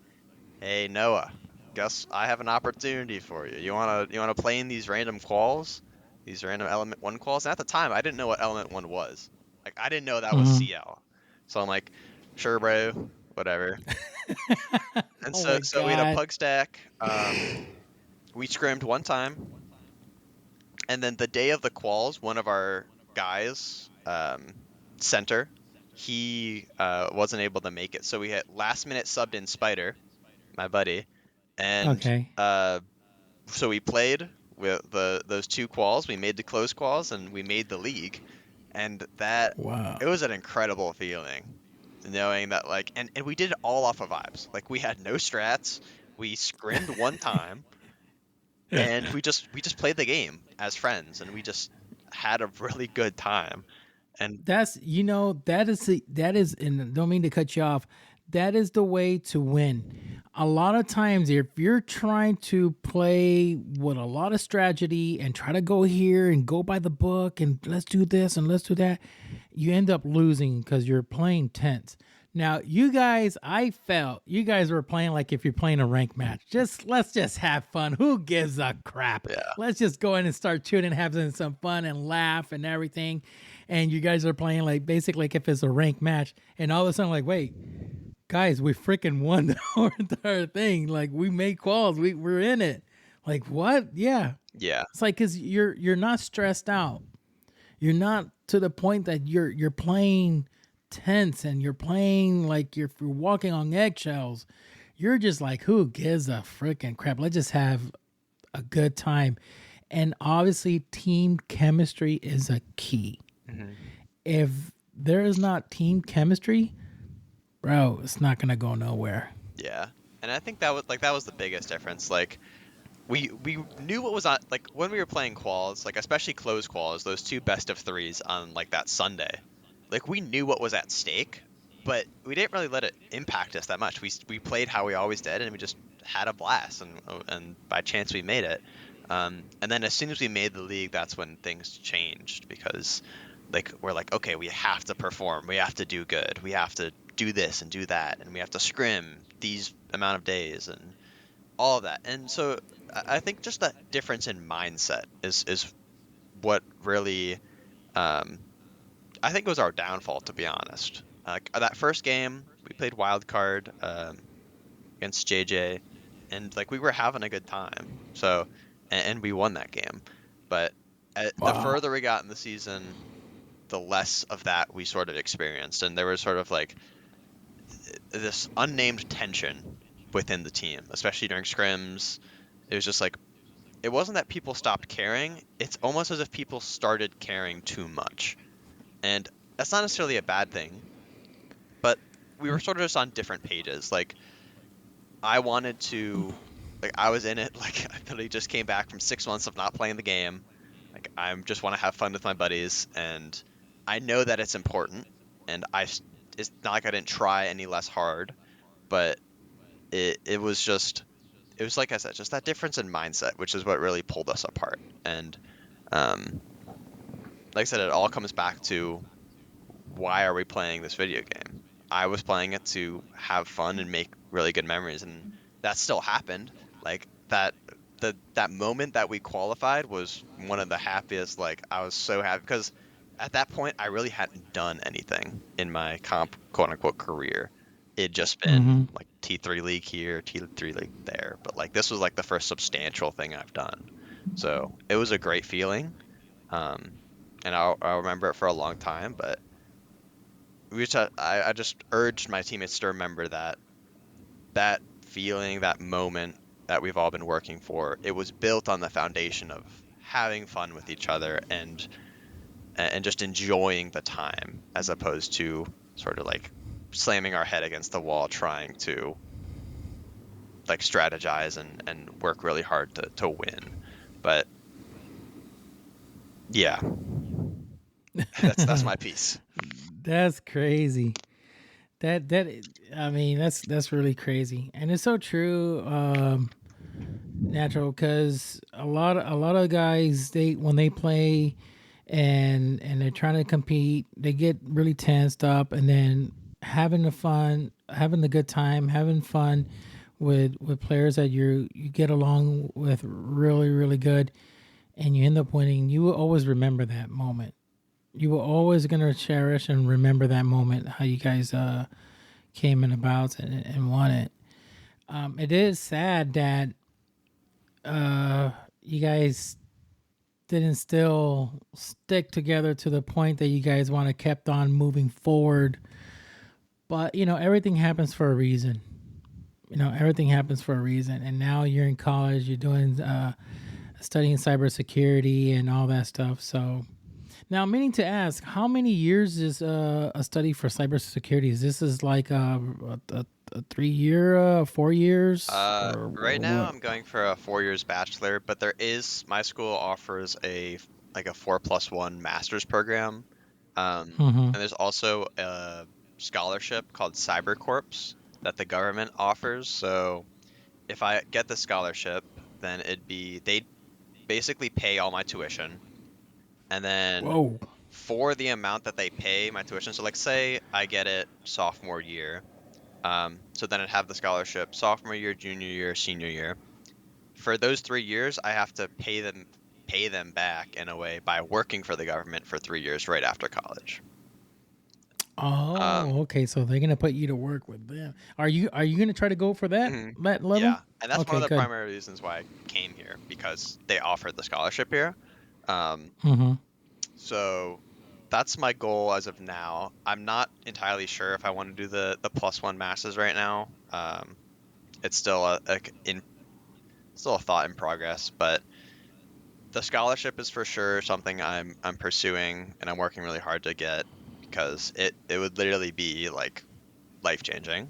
hey Noah, guess I have an opportunity for you. You wanna play in these random quals, these random Element One quals? And at the time, I didn't know what Element One was. Like I didn't know that was Mm-hmm. CL. So I'm like, sure, bro, whatever. And Oh so my so we had a god. pug stack. We scrimmed one time, and then the day of the quals, one of our guys, center, he wasn't able to make it. So we had last minute subbed in Spider, my buddy, and Okay. so we played with those two quals. We made the close quals and we made the league, and that Wow. it was an incredible feeling, knowing that like and we did it all off of vibes. Like we had no strats. We scrimmed one time, and we just played the game as friends, and we just had a really good time. And That's that is and don't mean to cut you off. That is the way to win. A lot of times if you're trying to play with a lot of strategy and try to go here and go by the book and let's do this and let's do that, you end up losing because you're playing tense. Now, you guys, I felt you guys were playing like if you're playing a rank match. Let's just have fun. Who gives a crap? yeah, Let's just go in and start shooting, having some fun and laugh and everything. And you guys are playing like basically like if it's a rank match. And all of a sudden, like, wait, guys, we freaking won the entire thing. Like we made calls. We're in it. Like what? Yeah. yeah, It's like because you're not stressed out. You're not to the point that you're playing tense and you're playing like you're walking on eggshells. You're just like, who gives a freaking crap? Let's just have a good time. And obviously, team chemistry is a key. Hmm. If there is not team chemistry, bro, it's not gonna go nowhere. Yeah, and I think that was the biggest difference. Like we knew what was on, like when we were playing quals, like especially close quals, those two best of threes on like that Sunday. Like we knew what was at stake, but we didn't really let it impact us that much. We played how we always did, and we just had a blast, and by chance we made it. And then as soon as we made the league, that's when things changed because like we're like, okay, we have to perform, we have to do good, we have to do this and do that, and we have to scrim these amount of days and all of that. And so I think just that difference in mindset is what really I think was our downfall, to be honest. That first game we played wild card against JJ, and like we were having a good time. So and we won that game, but the Wow. further we got in the season, the less of that we sort of experienced, and there was sort of like this unnamed tension within the team, especially during scrims. It was just like it wasn't that people stopped caring. It's almost as if people started caring too much, and that's not necessarily a bad thing. But we were sort of just on different pages. Like I wanted to, like I was in it. Like I literally just came back from 6 months of not playing the game. Like I just want to have fun with my buddies, and I know that it's important. And it's not like I didn't try any less hard, but it was like I said, just that difference in mindset, which is what really pulled us apart. And like I said, it all comes back to why are we playing this video game? I was playing it to have fun and make really good memories, and that still happened. Like that moment that we qualified was one of the happiest. Like I was so happy because at that point I really hadn't done anything in my comp quote unquote career. It'd just been Mm-hmm. like T3 league here, T3 league there, but like this was like the first substantial thing I've done. So it was a great feeling, and I'll remember it for a long time. But I just urged my teammates to remember that feeling, that moment that we've all been working for. It was built on the foundation of having fun with each other and just enjoying the time, as opposed to sort of like slamming our head against the wall trying to like strategize and work really hard to win. But yeah, that's my piece. That's crazy. That I mean, that's really crazy, and it's so true, Natural, because a lot of guys, they when they play and they're trying to compete, they get really tensed up, and then having the good time, having fun with players that you get along with really really good, and you end up winning. You will always remember that moment. You were always gonna cherish and remember that moment, how you guys came in about and won it. It is sad that you guys didn't still stick together to the point that you guys want to kept on moving forward. But everything happens for a reason. Everything happens for a reason. And now you're in college. You're doing studying cybersecurity and all that stuff. So now, I'm meaning to ask, how many years is a study for cybersecurity? Is like a 3 year, 4 years, or Right now what? I'm going for a 4 years bachelor, but my school offers a 4+1 master's program. Mm-hmm. And there's also a scholarship called CyberCorps that the government offers. So if I get the scholarship, then they basically pay all my tuition. And then Whoa. for the amount that they pay my tuition, so like say I get it sophomore year, so then I'd have the scholarship sophomore year, junior year, senior year. For those 3 years, I have to pay them back in a way by working for the government for 3 years right after college. Um, Oh, okay. So they're gonna put you to work with them. Are you gonna try to go for that mhm, that level? yeah, and that's one Okay, of the good. primary reasons why I came here because they offered the scholarship here. Um, Mm-hmm. so that's my goal as of now. I'm not entirely sure if I want to do the +1 masters right now. It's still still a thought in progress, but the scholarship is for sure something I'm pursuing and I'm working really hard to get, because it would literally be like life changing.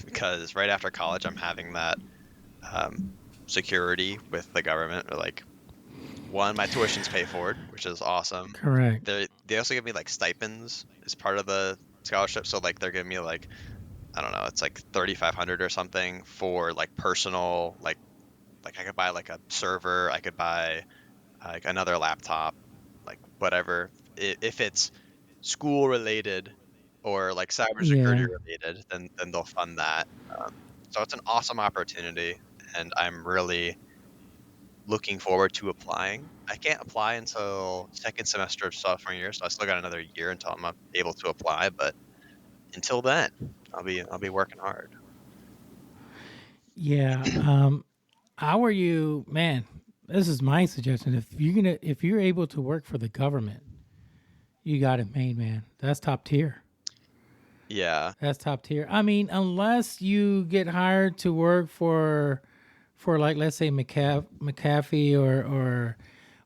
Because right after college I'm having that security with the government, or like, one, my tuition's paid for, which is awesome. Correct. They also give me like stipends as part of the scholarship, so like they're giving me like, I don't know, it's like 3,500 or something for like personal, like I could buy like a server, I could buy like another laptop, like whatever. If it's school related or like cybersecurity Yeah. related, then they'll fund that. So it's an awesome opportunity, and I'm really looking forward to applying. I can't apply until second semester of sophomore year, so I still got another year until I'm able to apply. But until then, I'll be working hard. Yeah. How are you, man? This is my suggestion. If you're able to work for the government, you got it made, man. That's top tier. Yeah, That's top tier. I mean, unless you get hired to work for like, let's say McAfee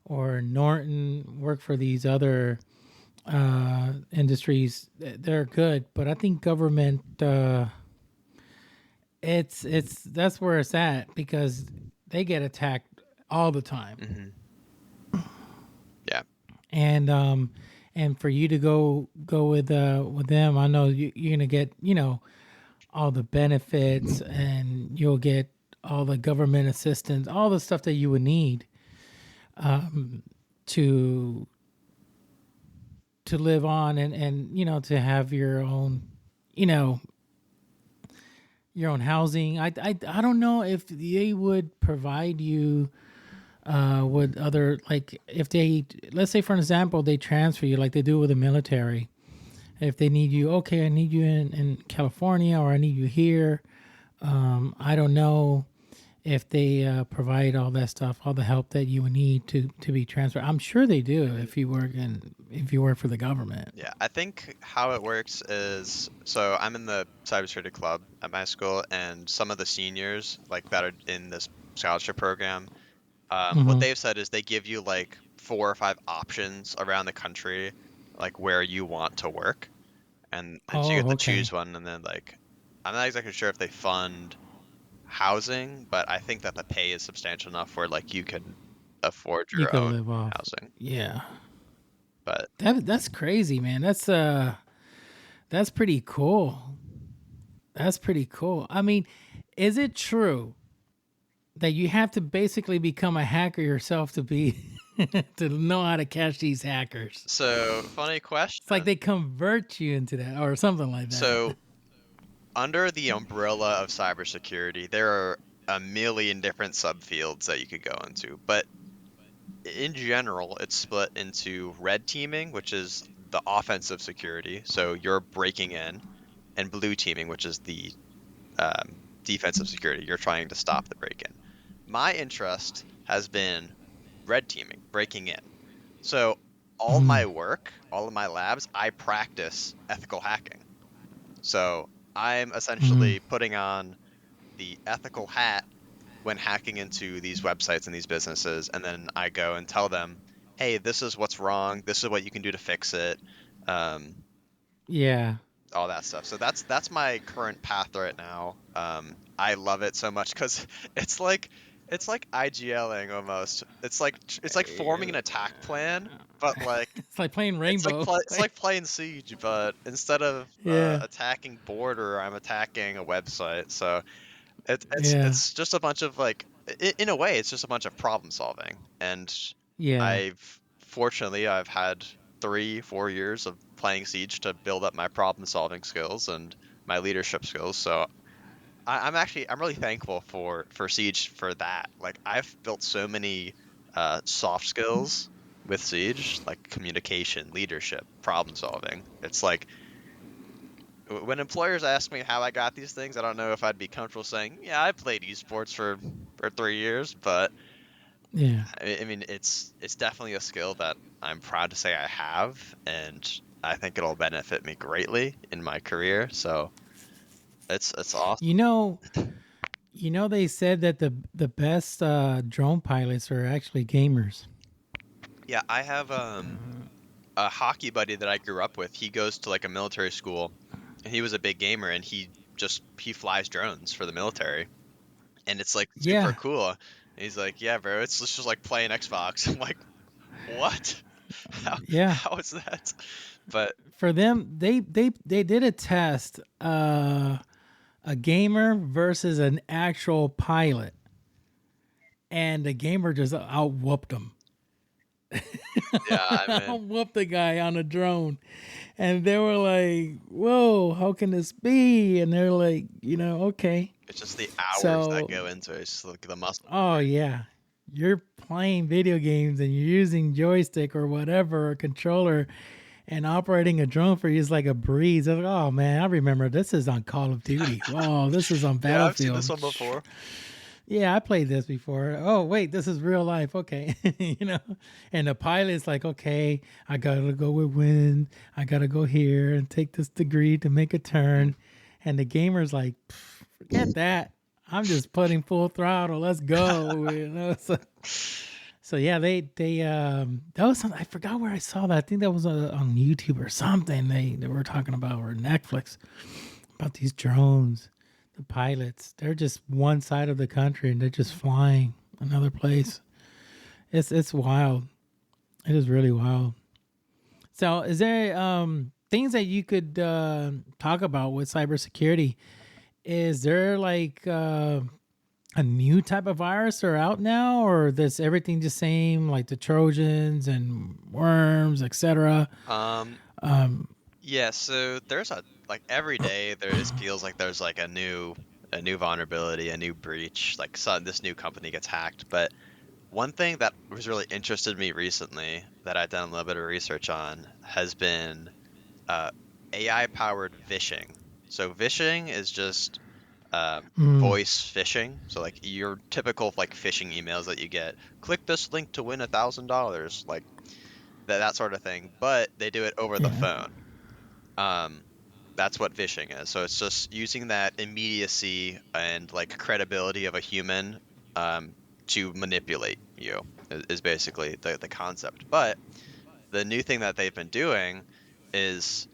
or Norton, work for these other industries, they're good. But I think government, it's that's where it's at, because they get attacked all the time. hmm yeah, And for you to go with them, I know you're gonna get, all the benefits, and you'll get all the government assistance, all the stuff that you would need to live on, and to have your own, you know your own housing. I don't know if they would provide you with other, like, if they, let's say for an example, they transfer you like they do with the military. If they need you, okay, I need you in California, or I need you here. I don't know if they provide all that stuff, all the help that you would need to be transferred. I'm sure they do if you work for the government. yeah. I think how it works is, so I'm in the cybersecurity club at my school, and some of the seniors like that are in this scholarship program, what Hmm. they've said is they give you like 4 or 5 options around the country, like where you want to work, and so you get Oh, to okay. choose one, and then like, I'm not exactly sure if they fund housing, but I think that the pay is substantial enough where like you can afford You your could own live off. housing. Yeah, But that's crazy, man. That's pretty cool. That's pretty cool. I mean, is it true that you have to basically become a hacker yourself to be to know how to catch these hackers? so, funny It's like question. they convert you into that or something like that. So, under the umbrella of cybersecurity, there are a million different subfields that you could go into, but in general, it's split into red teaming, which is the offensive security, so you're breaking in, and blue teaming, which is the defensive security. You're trying to stop the break-in. My interest has been red teaming, breaking in. So all Mm, my work, all of my labs, I practice ethical hacking. So I'm mm. essentially putting on the ethical hat when hacking into these websites and these businesses, and then I go and tell them, hey, this is what's wrong. This is what you can do to fix it. Um, Yeah. all that stuff. So that's my current path right now. I love it so much because it's like it's like IGLing almost. It's like forming an attack plan, but like It's like playing Rainbow. it's like playing Siege, but instead of Yeah. attacking border, I'm attacking a website. So Yeah. it's just a bunch of like, in a way, it's just a bunch of problem solving. And Yeah. I've had 3-4 years of playing Siege to build up my problem solving skills and my leadership skills. So I'm really thankful for Siege for that. Like, I've built so many soft skills with Siege, like communication, leadership, problem solving. It's like, when employers ask me how I got these things, I don't know if I'd be comfortable saying, yeah, I played esports for 3 years, but Yeah. I mean, it's definitely a skill that I'm proud to say I have, and I think it'll benefit me greatly in my career. So it's awesome. You know, they said that the best drone pilots are actually gamers. Yeah, I have a hockey buddy that I grew up with. He goes to like a military school, and he was a big gamer, and he flies drones for the military, and it's like super Yeah. cool. And he's like, yeah, bro, it's just like playing Xbox. I'm like, what? How Yeah. how is that? But For them, they did a test, a gamer versus an actual pilot, and the gamer just out whooped him. yeah, I mean, Out whooped the guy on a drone, and they were like, "Whoa, how can this be?" And they're like, okay. it's just the hours that So, go into it. It's just like the muscle oh memory. yeah, you're playing video games and you're using joystick or whatever or controller, and operating a drone for you is like a breeze. It's like, oh man, I remember this is on Call of Duty. Whoa, this is on Yeah, I've seen this Battlefield. one before. Yeah, I played this before. Oh wait, this is real life. Okay, And the pilot's like, okay, I gotta go with wind. I gotta go here and take this degree to make a turn. And the gamer's like, forget that. I'm just putting full throttle. Let's go. So yeah, they that was something I forgot where I saw that. I think that was on YouTube or something. They were talking about, or Netflix, about these drones, the pilots. They're just one side of the country and they're just flying another place. It's wild. It is really wild. So is there things that you could talk about with cybersecurity? Is there like a new type of virus are out now, or is everything the same, like the Trojans and worms, etc.? Um, yeah, so there's a like every day feels like there's like a new vulnerability, a new breach, like this new company gets hacked. But one thing that was really interested me recently that I've done a little bit of research on has been uh, AI powered phishing. So phishing is just Mm, voice phishing. So like your typical like phishing emails that you get, click this link to win $1,000, like that sort of thing. But they do it over the yeah. phone. Um, that's what phishing is. So it's just using that immediacy and like credibility of a human to manipulate you is basically the concept. But the new thing that they've been doing is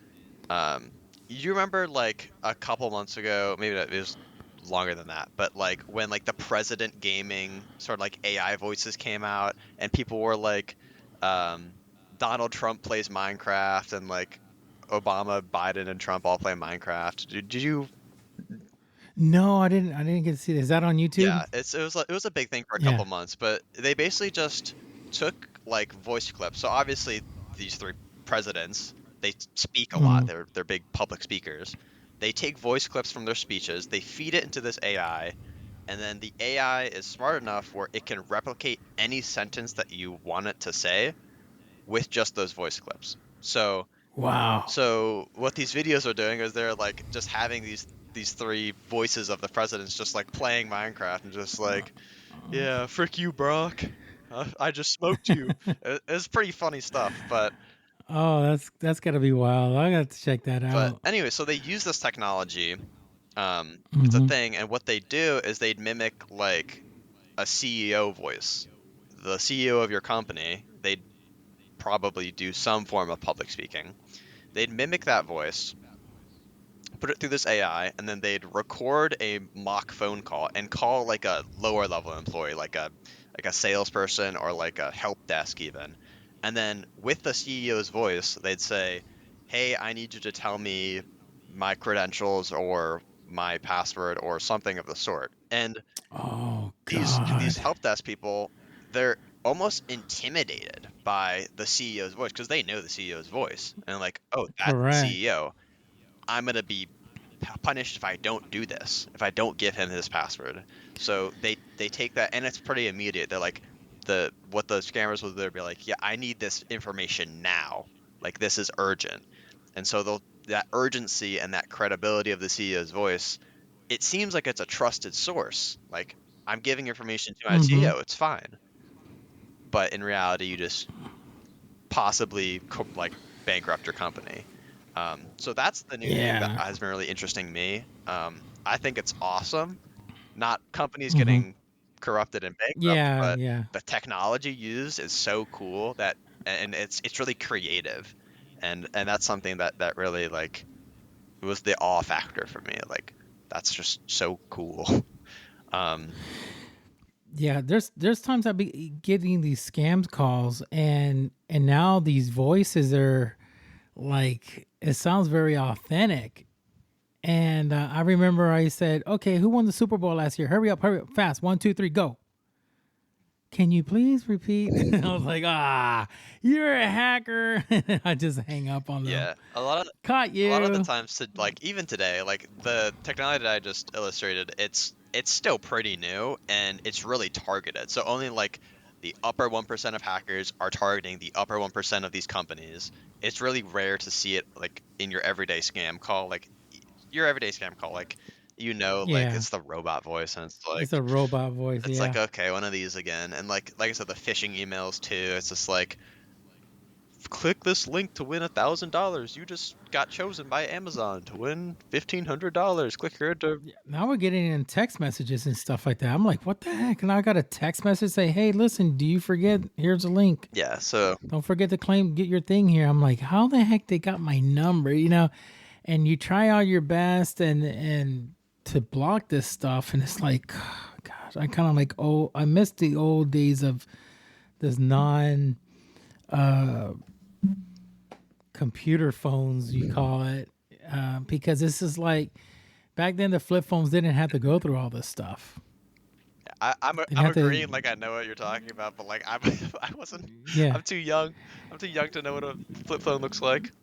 um, you remember like a couple months ago, maybe it was longer than that, but like when like the president gaming sort of like AI voices came out and people were like, um, Donald Trump plays Minecraft and like Obama, Biden, and Trump all play Minecraft. Did you? No, I didn't. I didn't get to see this. Is that on YouTube? Yeah, it was a big thing for a Yeah. couple months, but they basically just took like voice clips. So obviously these three presidents, they speak a lot. Mm, They're big public speakers. They take voice clips from their speeches, they feed it into this AI, and then the AI is smart enough where it can replicate any sentence that you want it to say with just those voice clips. So wow. so what these videos are doing is they're like just having these three voices of the presidents just like playing Minecraft and just like, yeah, frick you, Brock. I just smoked you. It's pretty funny stuff, Oh, that's gotta be wild. I got to check that but out. anyway, so they use this technology. It's a Hmm. thing, and what they do is they'd mimic like a CEO voice. The CEO of your company, they'd probably do some form of public speaking. They'd mimic that voice, put it through this AI, and then they'd record a mock phone call and call like a lower level employee, like a salesperson or like a help desk even. And then with the CEO's voice, they'd say, "Hey, I need you to tell me my credentials or my password or something of the sort." And Oh these God. help desk people, they're almost intimidated by the CEO's voice because they know the CEO's voice and like, "Oh, that's the Correct. CEO. I'm gonna be punished if I don't do this, if I don't give him his password." So they take that, and it's pretty immediate. They're like, what the scammers will do, they'll be like, yeah, I need this information now. Like this is urgent. And so that urgency and that credibility of the CEO's voice, it seems like it's a trusted source. Like I'm giving information to my Hmm. CEO, it's fine. but in reality, you just possibly like bankrupt your company. So that's the new thing that has been really interesting to me. I think it's awesome. Not companies getting corrupted and bankrupt, but the technology used is so cool that, and it's really creative, and that's something that really like it was the awe factor for me. Like that's just so cool. Yeah, there's times I'll be getting these scams calls, and now these voices are like, it sounds very authentic. And I remember I said, "Okay, who won the Super Bowl last year? Hurry up, fast! 1, 2, 3, go!" Can you please repeat? I was like, you're a hacker. I just hang up on them. Yeah, caught you. A lot of the times, like even today, like the technology that I just illustrated, it's still pretty new and it's really targeted. So only like the upper 1% of hackers are targeting the upper 1% of these companies. It's really rare to see it like in your everyday scam call, like like it's the robot voice, and it's like it's a robot voice. It's like, okay, one of these again, and like I said, the phishing emails too. It's just like, click this link to win $1,000. You just got chosen by Amazon to win $1,500. Click here to. Now we're getting in text messages and stuff like that. I'm like, what the heck? And I got a text message say, "Hey, listen, do you forget? Here's a link. Yeah, so don't forget to get your thing here." I'm like, how the heck they got my number? And you try all your best and to block this stuff, and it's like, gosh, I kind of like, I miss the old days of this computer phones, you call it, because this is like, back then the flip phones didn't have to go through all this stuff. I'm agreeing, like I know what you're talking about, but like I wasn't. Yeah. I'm too young to know what a flip phone looks like.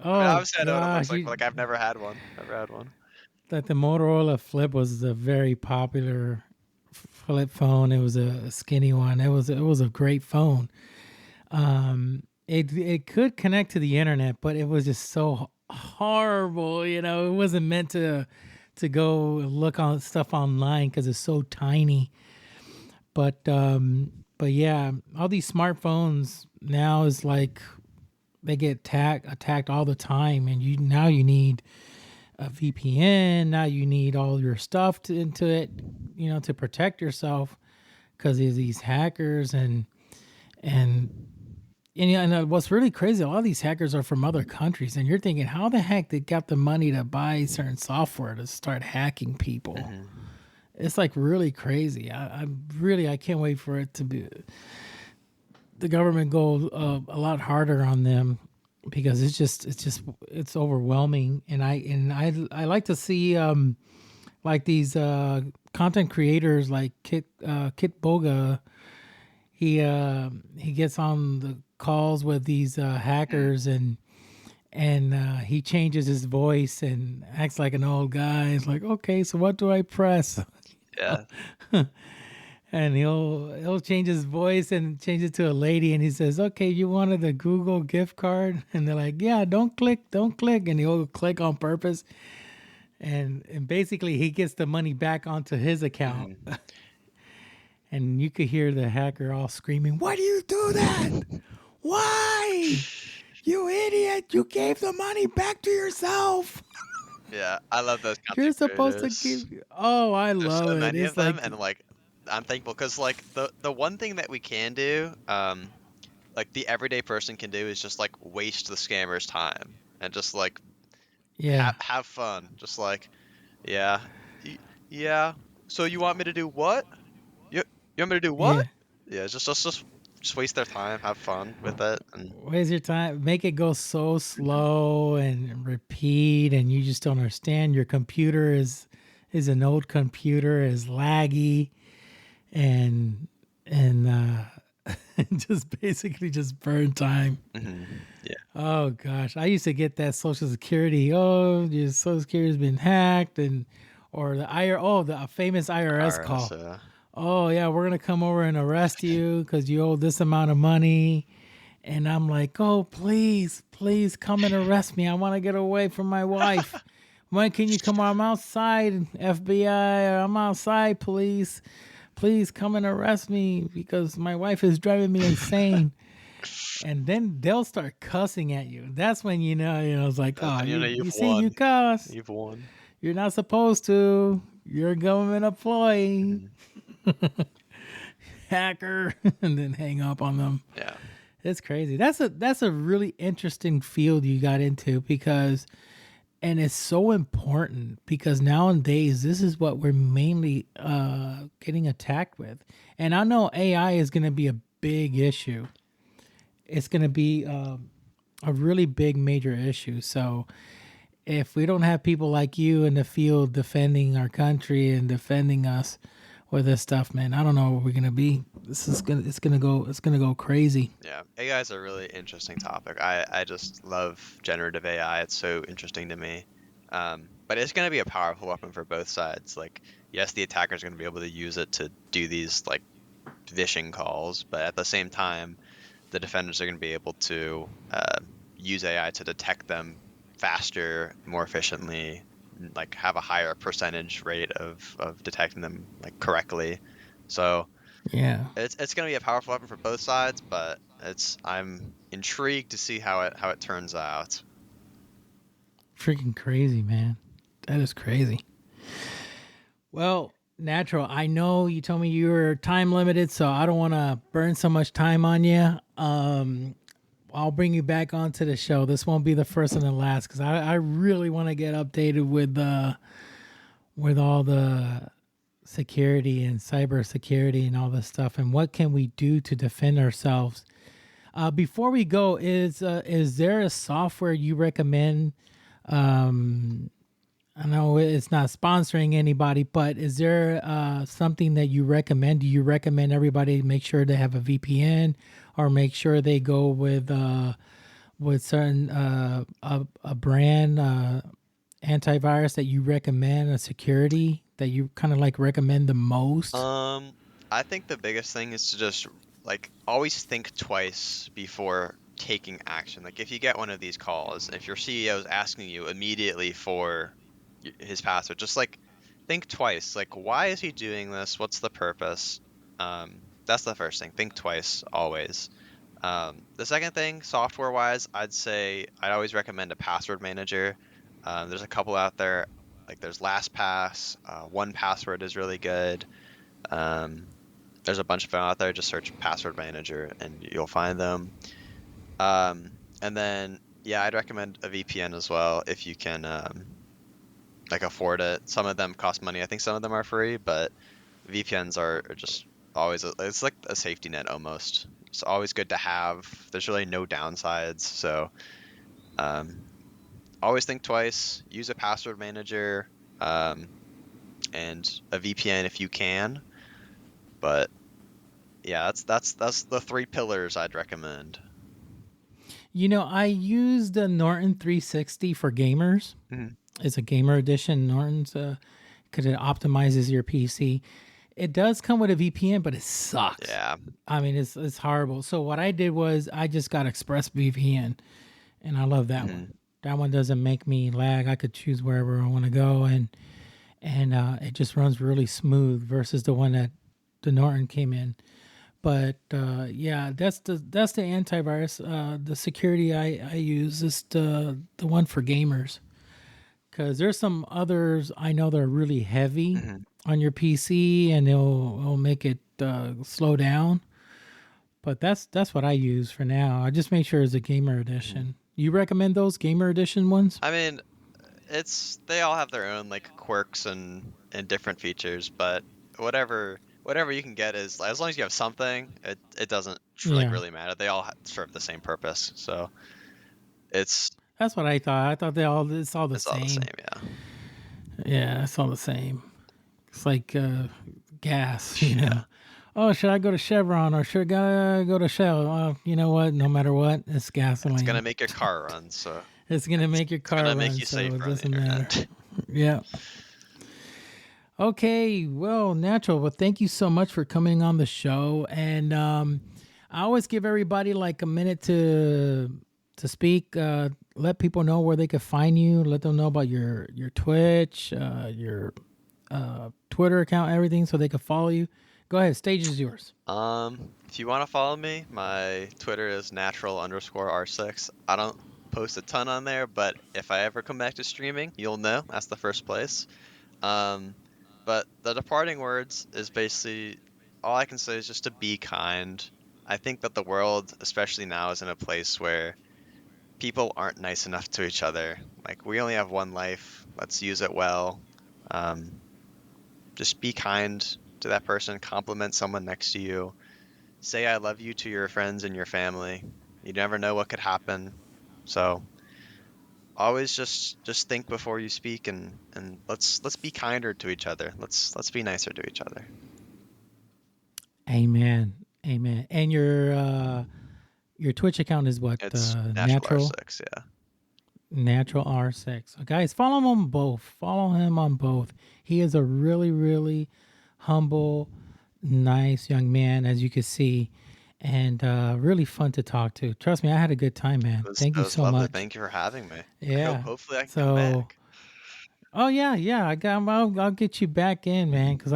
Oh, obviously I know what it looks like, but like I've never had one. That the Motorola Flip was a very popular flip phone. It was a skinny one. It was a great phone. It could connect to the internet, but it was just so horrible. It wasn't meant to go look on stuff online because it's so tiny. But yeah, all these smartphones now is like they get attacked all the time, and now you need a VPN. Now you need all your stuff into it, to protect yourself, because there's these hackers and what's really crazy, a lot of these hackers are from other countries, and you're thinking, how the heck they got the money to buy certain software to start hacking people? Mm-hmm. It's like really crazy. I can't wait for it to be the government go a lot harder on them, because it's overwhelming. And I like to see like these content creators like Kit Boga. He gets on the calls with these hackers, and he changes his voice and acts like an old guy. He's like, "Okay, so what do I press?" Yeah. And he'll change his voice and change it to a lady, and he says, "Okay, you wanted a Google gift card?" And they're like, "Yeah, don't click," and he'll click on purpose, and basically he gets the money back onto his account. Mm-hmm. And you could hear the hacker all screaming, "Why do you do that? Why? You idiot! You gave the money back to yourself." Yeah, I love those. You're supposed to give. Oh, I love so it. Many it's of them, and like, I'm thankful because like the one thing that we can do, like the everyday person can do, is just like waste the scammer's time and just like, have fun. Just like, yeah. So you want me to do what? You want me to do what? Yeah, just waste their time, have fun with it, and waste your time, make it go so slow and repeat, and you just don't understand. Your computer is an old computer, is laggy, and just basically just burn time. Mm-hmm. Yeah. Oh gosh, I used to get that Social Security. Oh, your Social Security has been hacked, or the famous IRS call. Oh yeah, we're gonna come over and arrest you because you owe this amount of money. And I'm like, "Oh, please come and arrest me. I want to get away from my wife. When can you come? I'm outside, FBI. I'm outside, police." please come and arrest me because my wife is driving me insane. And then they'll start cussing at you. That's when it's like, oh, you see, you cuss. You've won. You're not supposed to. You're a government employee. Hacker. And then hang up on them. Yeah. It's crazy. That's a really interesting field you got into and it's so important because nowadays this is what we're mainly getting attacked with. And I know AI is going to be a big issue. It's going to be a really big major issue. So if we don't have people like you in the field defending our country and defending us with this stuff, man, I don't know where we're going to be. It's going to go crazy. Yeah. AI is a really interesting topic. I just love generative AI. It's so interesting to me. But it's going to be a powerful weapon for both sides. Like, yes, the attacker's going to be able to use it to do these like phishing calls, but at the same time, the defenders are going to be able to use AI to detect them faster, more efficiently, like have a higher percentage rate of detecting them like correctly. So yeah, it's going to be a powerful weapon for both sides, but I'm intrigued to see how it turns out. Freaking crazy, man. That is crazy. Well, Natrual, I know you told me you were time limited, so I don't want to burn so much time on you. I'll bring you back onto the show. This won't be the first and the last because I really want to get updated with all the security and cyber security and all this stuff and what can we do to defend ourselves. Before we go, is there a software you recommend? I know it's not sponsoring anybody, but is there something that you recommend? Do you recommend everybody make sure they have a VPN or make sure they go with certain a brand antivirus that you recommend, a security that you kind of like recommend the most? I think the biggest thing is to just like always think twice before taking action. Like if you get one of these calls, if your CEO is asking you immediately for his password, just like think twice. Like, why is he doing this? What's the purpose? That's the first thing. Think twice always. The second thing, software wise, I'd always recommend a password manager. There's a couple out there. Like there's LastPass, 1Password is really good. There's a bunch of them out there. Just search password manager and you'll find them. And then yeah, I'd recommend a VPN as well if you can like afford it. Some of them cost money. I think some of them are free, but VPNs are just always it's like a safety net almost. It's always good to have. There's really no downsides. So always think twice. Use a password manager and a VPN if you can. But yeah, that's the 3 pillars I'd recommend. I use the Norton 360 for gamers. Mm-hmm. It's a gamer edition. Norton's because it optimizes your PC. It does come with a VPN, but it sucks. Yeah. I mean, it's horrible. So what I did was I just got ExpressVPN, and I love that one. That one doesn't make me lag. I could choose wherever I want to go, and it just runs really smooth versus the one that the Norton came in. But yeah, that's the antivirus. The security I use is the one for gamers. Because there's some others I know that are really heavy on your PC, and it'll make it slow down. But that's what I use for now. I just make sure it's a gamer edition. You recommend those gamer edition ones? I mean, they all have their own like quirks and different features, but whatever you can get is as long as you have something, it doesn't really matter. They all serve the same purpose, so it's. That's what I thought. I thought it's all the same. All the same, yeah. Yeah, it's all the same. It's like gas, you know. Oh, should I go to Chevron or should I go to Shell? You know what? No matter what, it's gasoline. It's gonna make your car run, so. It's gonna make your car run, make you so safer it on the doesn't internet. matter. Yeah. Okay, well, Natrual. Well, thank you so much for coming on the show, and I always give everybody like a minute to speak. Let people know where they could find you. Let them know about your Twitch, your Twitter account, everything, so they can follow you. Go ahead. Stage is yours. If you want to follow me, my Twitter is natural_R6. I don't post a ton on there, but if I ever come back to streaming, you'll know. That's the first place. But the departing words is basically all I can say is just to be kind. I think that the world, especially now, is in a place where people aren't nice enough to each other. Like, we only have one life. Let's use it well. Just be kind to that person. Compliment someone next to you. Say I love you to your friends and your family. You never know what could happen. So always just think before you speak, and let's be kinder to each other. Let's be nicer to each other. Amen. Amen. And your Twitch account is what? It's natural R6, yeah. Natural R6. So guys, follow him on both. Follow him on both. He is a really, really humble, nice young man, as you can see, and really fun to talk to. Trust me, I had a good time, man. Thank you so lovely. much. Thank you for having me. Yeah. Hopefully I can come back. Oh yeah. I'll get you back in, man, because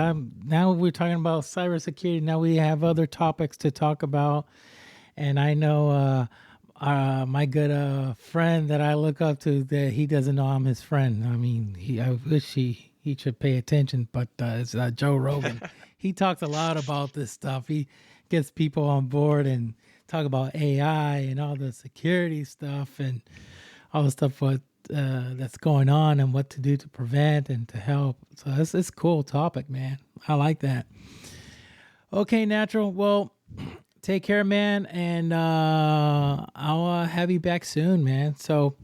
now we're talking about cybersecurity. Now we have other topics to talk about, and I know my good friend that I look up to, that he doesn't know I'm his friend. I mean, I wish he should pay attention, but it's Joe Rogan. He talks a lot about this stuff. He gets people on board and talk about AI and all the security stuff and all the stuff that's going on and what to do to prevent and to help. So it's a cool topic, man. I like that. Okay, Natural. Well, take care, man, and I'll have you back soon, man. So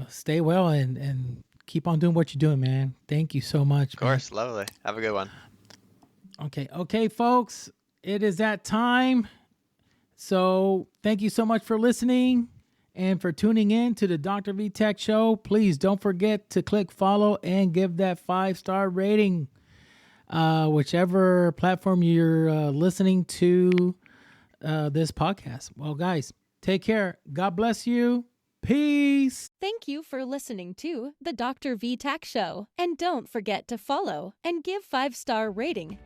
stay well and keep on doing what you're doing, man. Thank you so much. Of course, man. Lovely. Have a good one. Okay, folks, it is that time. So thank you so much for listening and for tuning in to the Dr. VTech Show. Please don't forget to click follow and give that 5-star rating. Whichever platform you're listening to this podcast. Well, guys, take care. God bless you. Peace. Thank you for listening to the Dr. VTech Show. And don't forget to follow and give 5-star rating.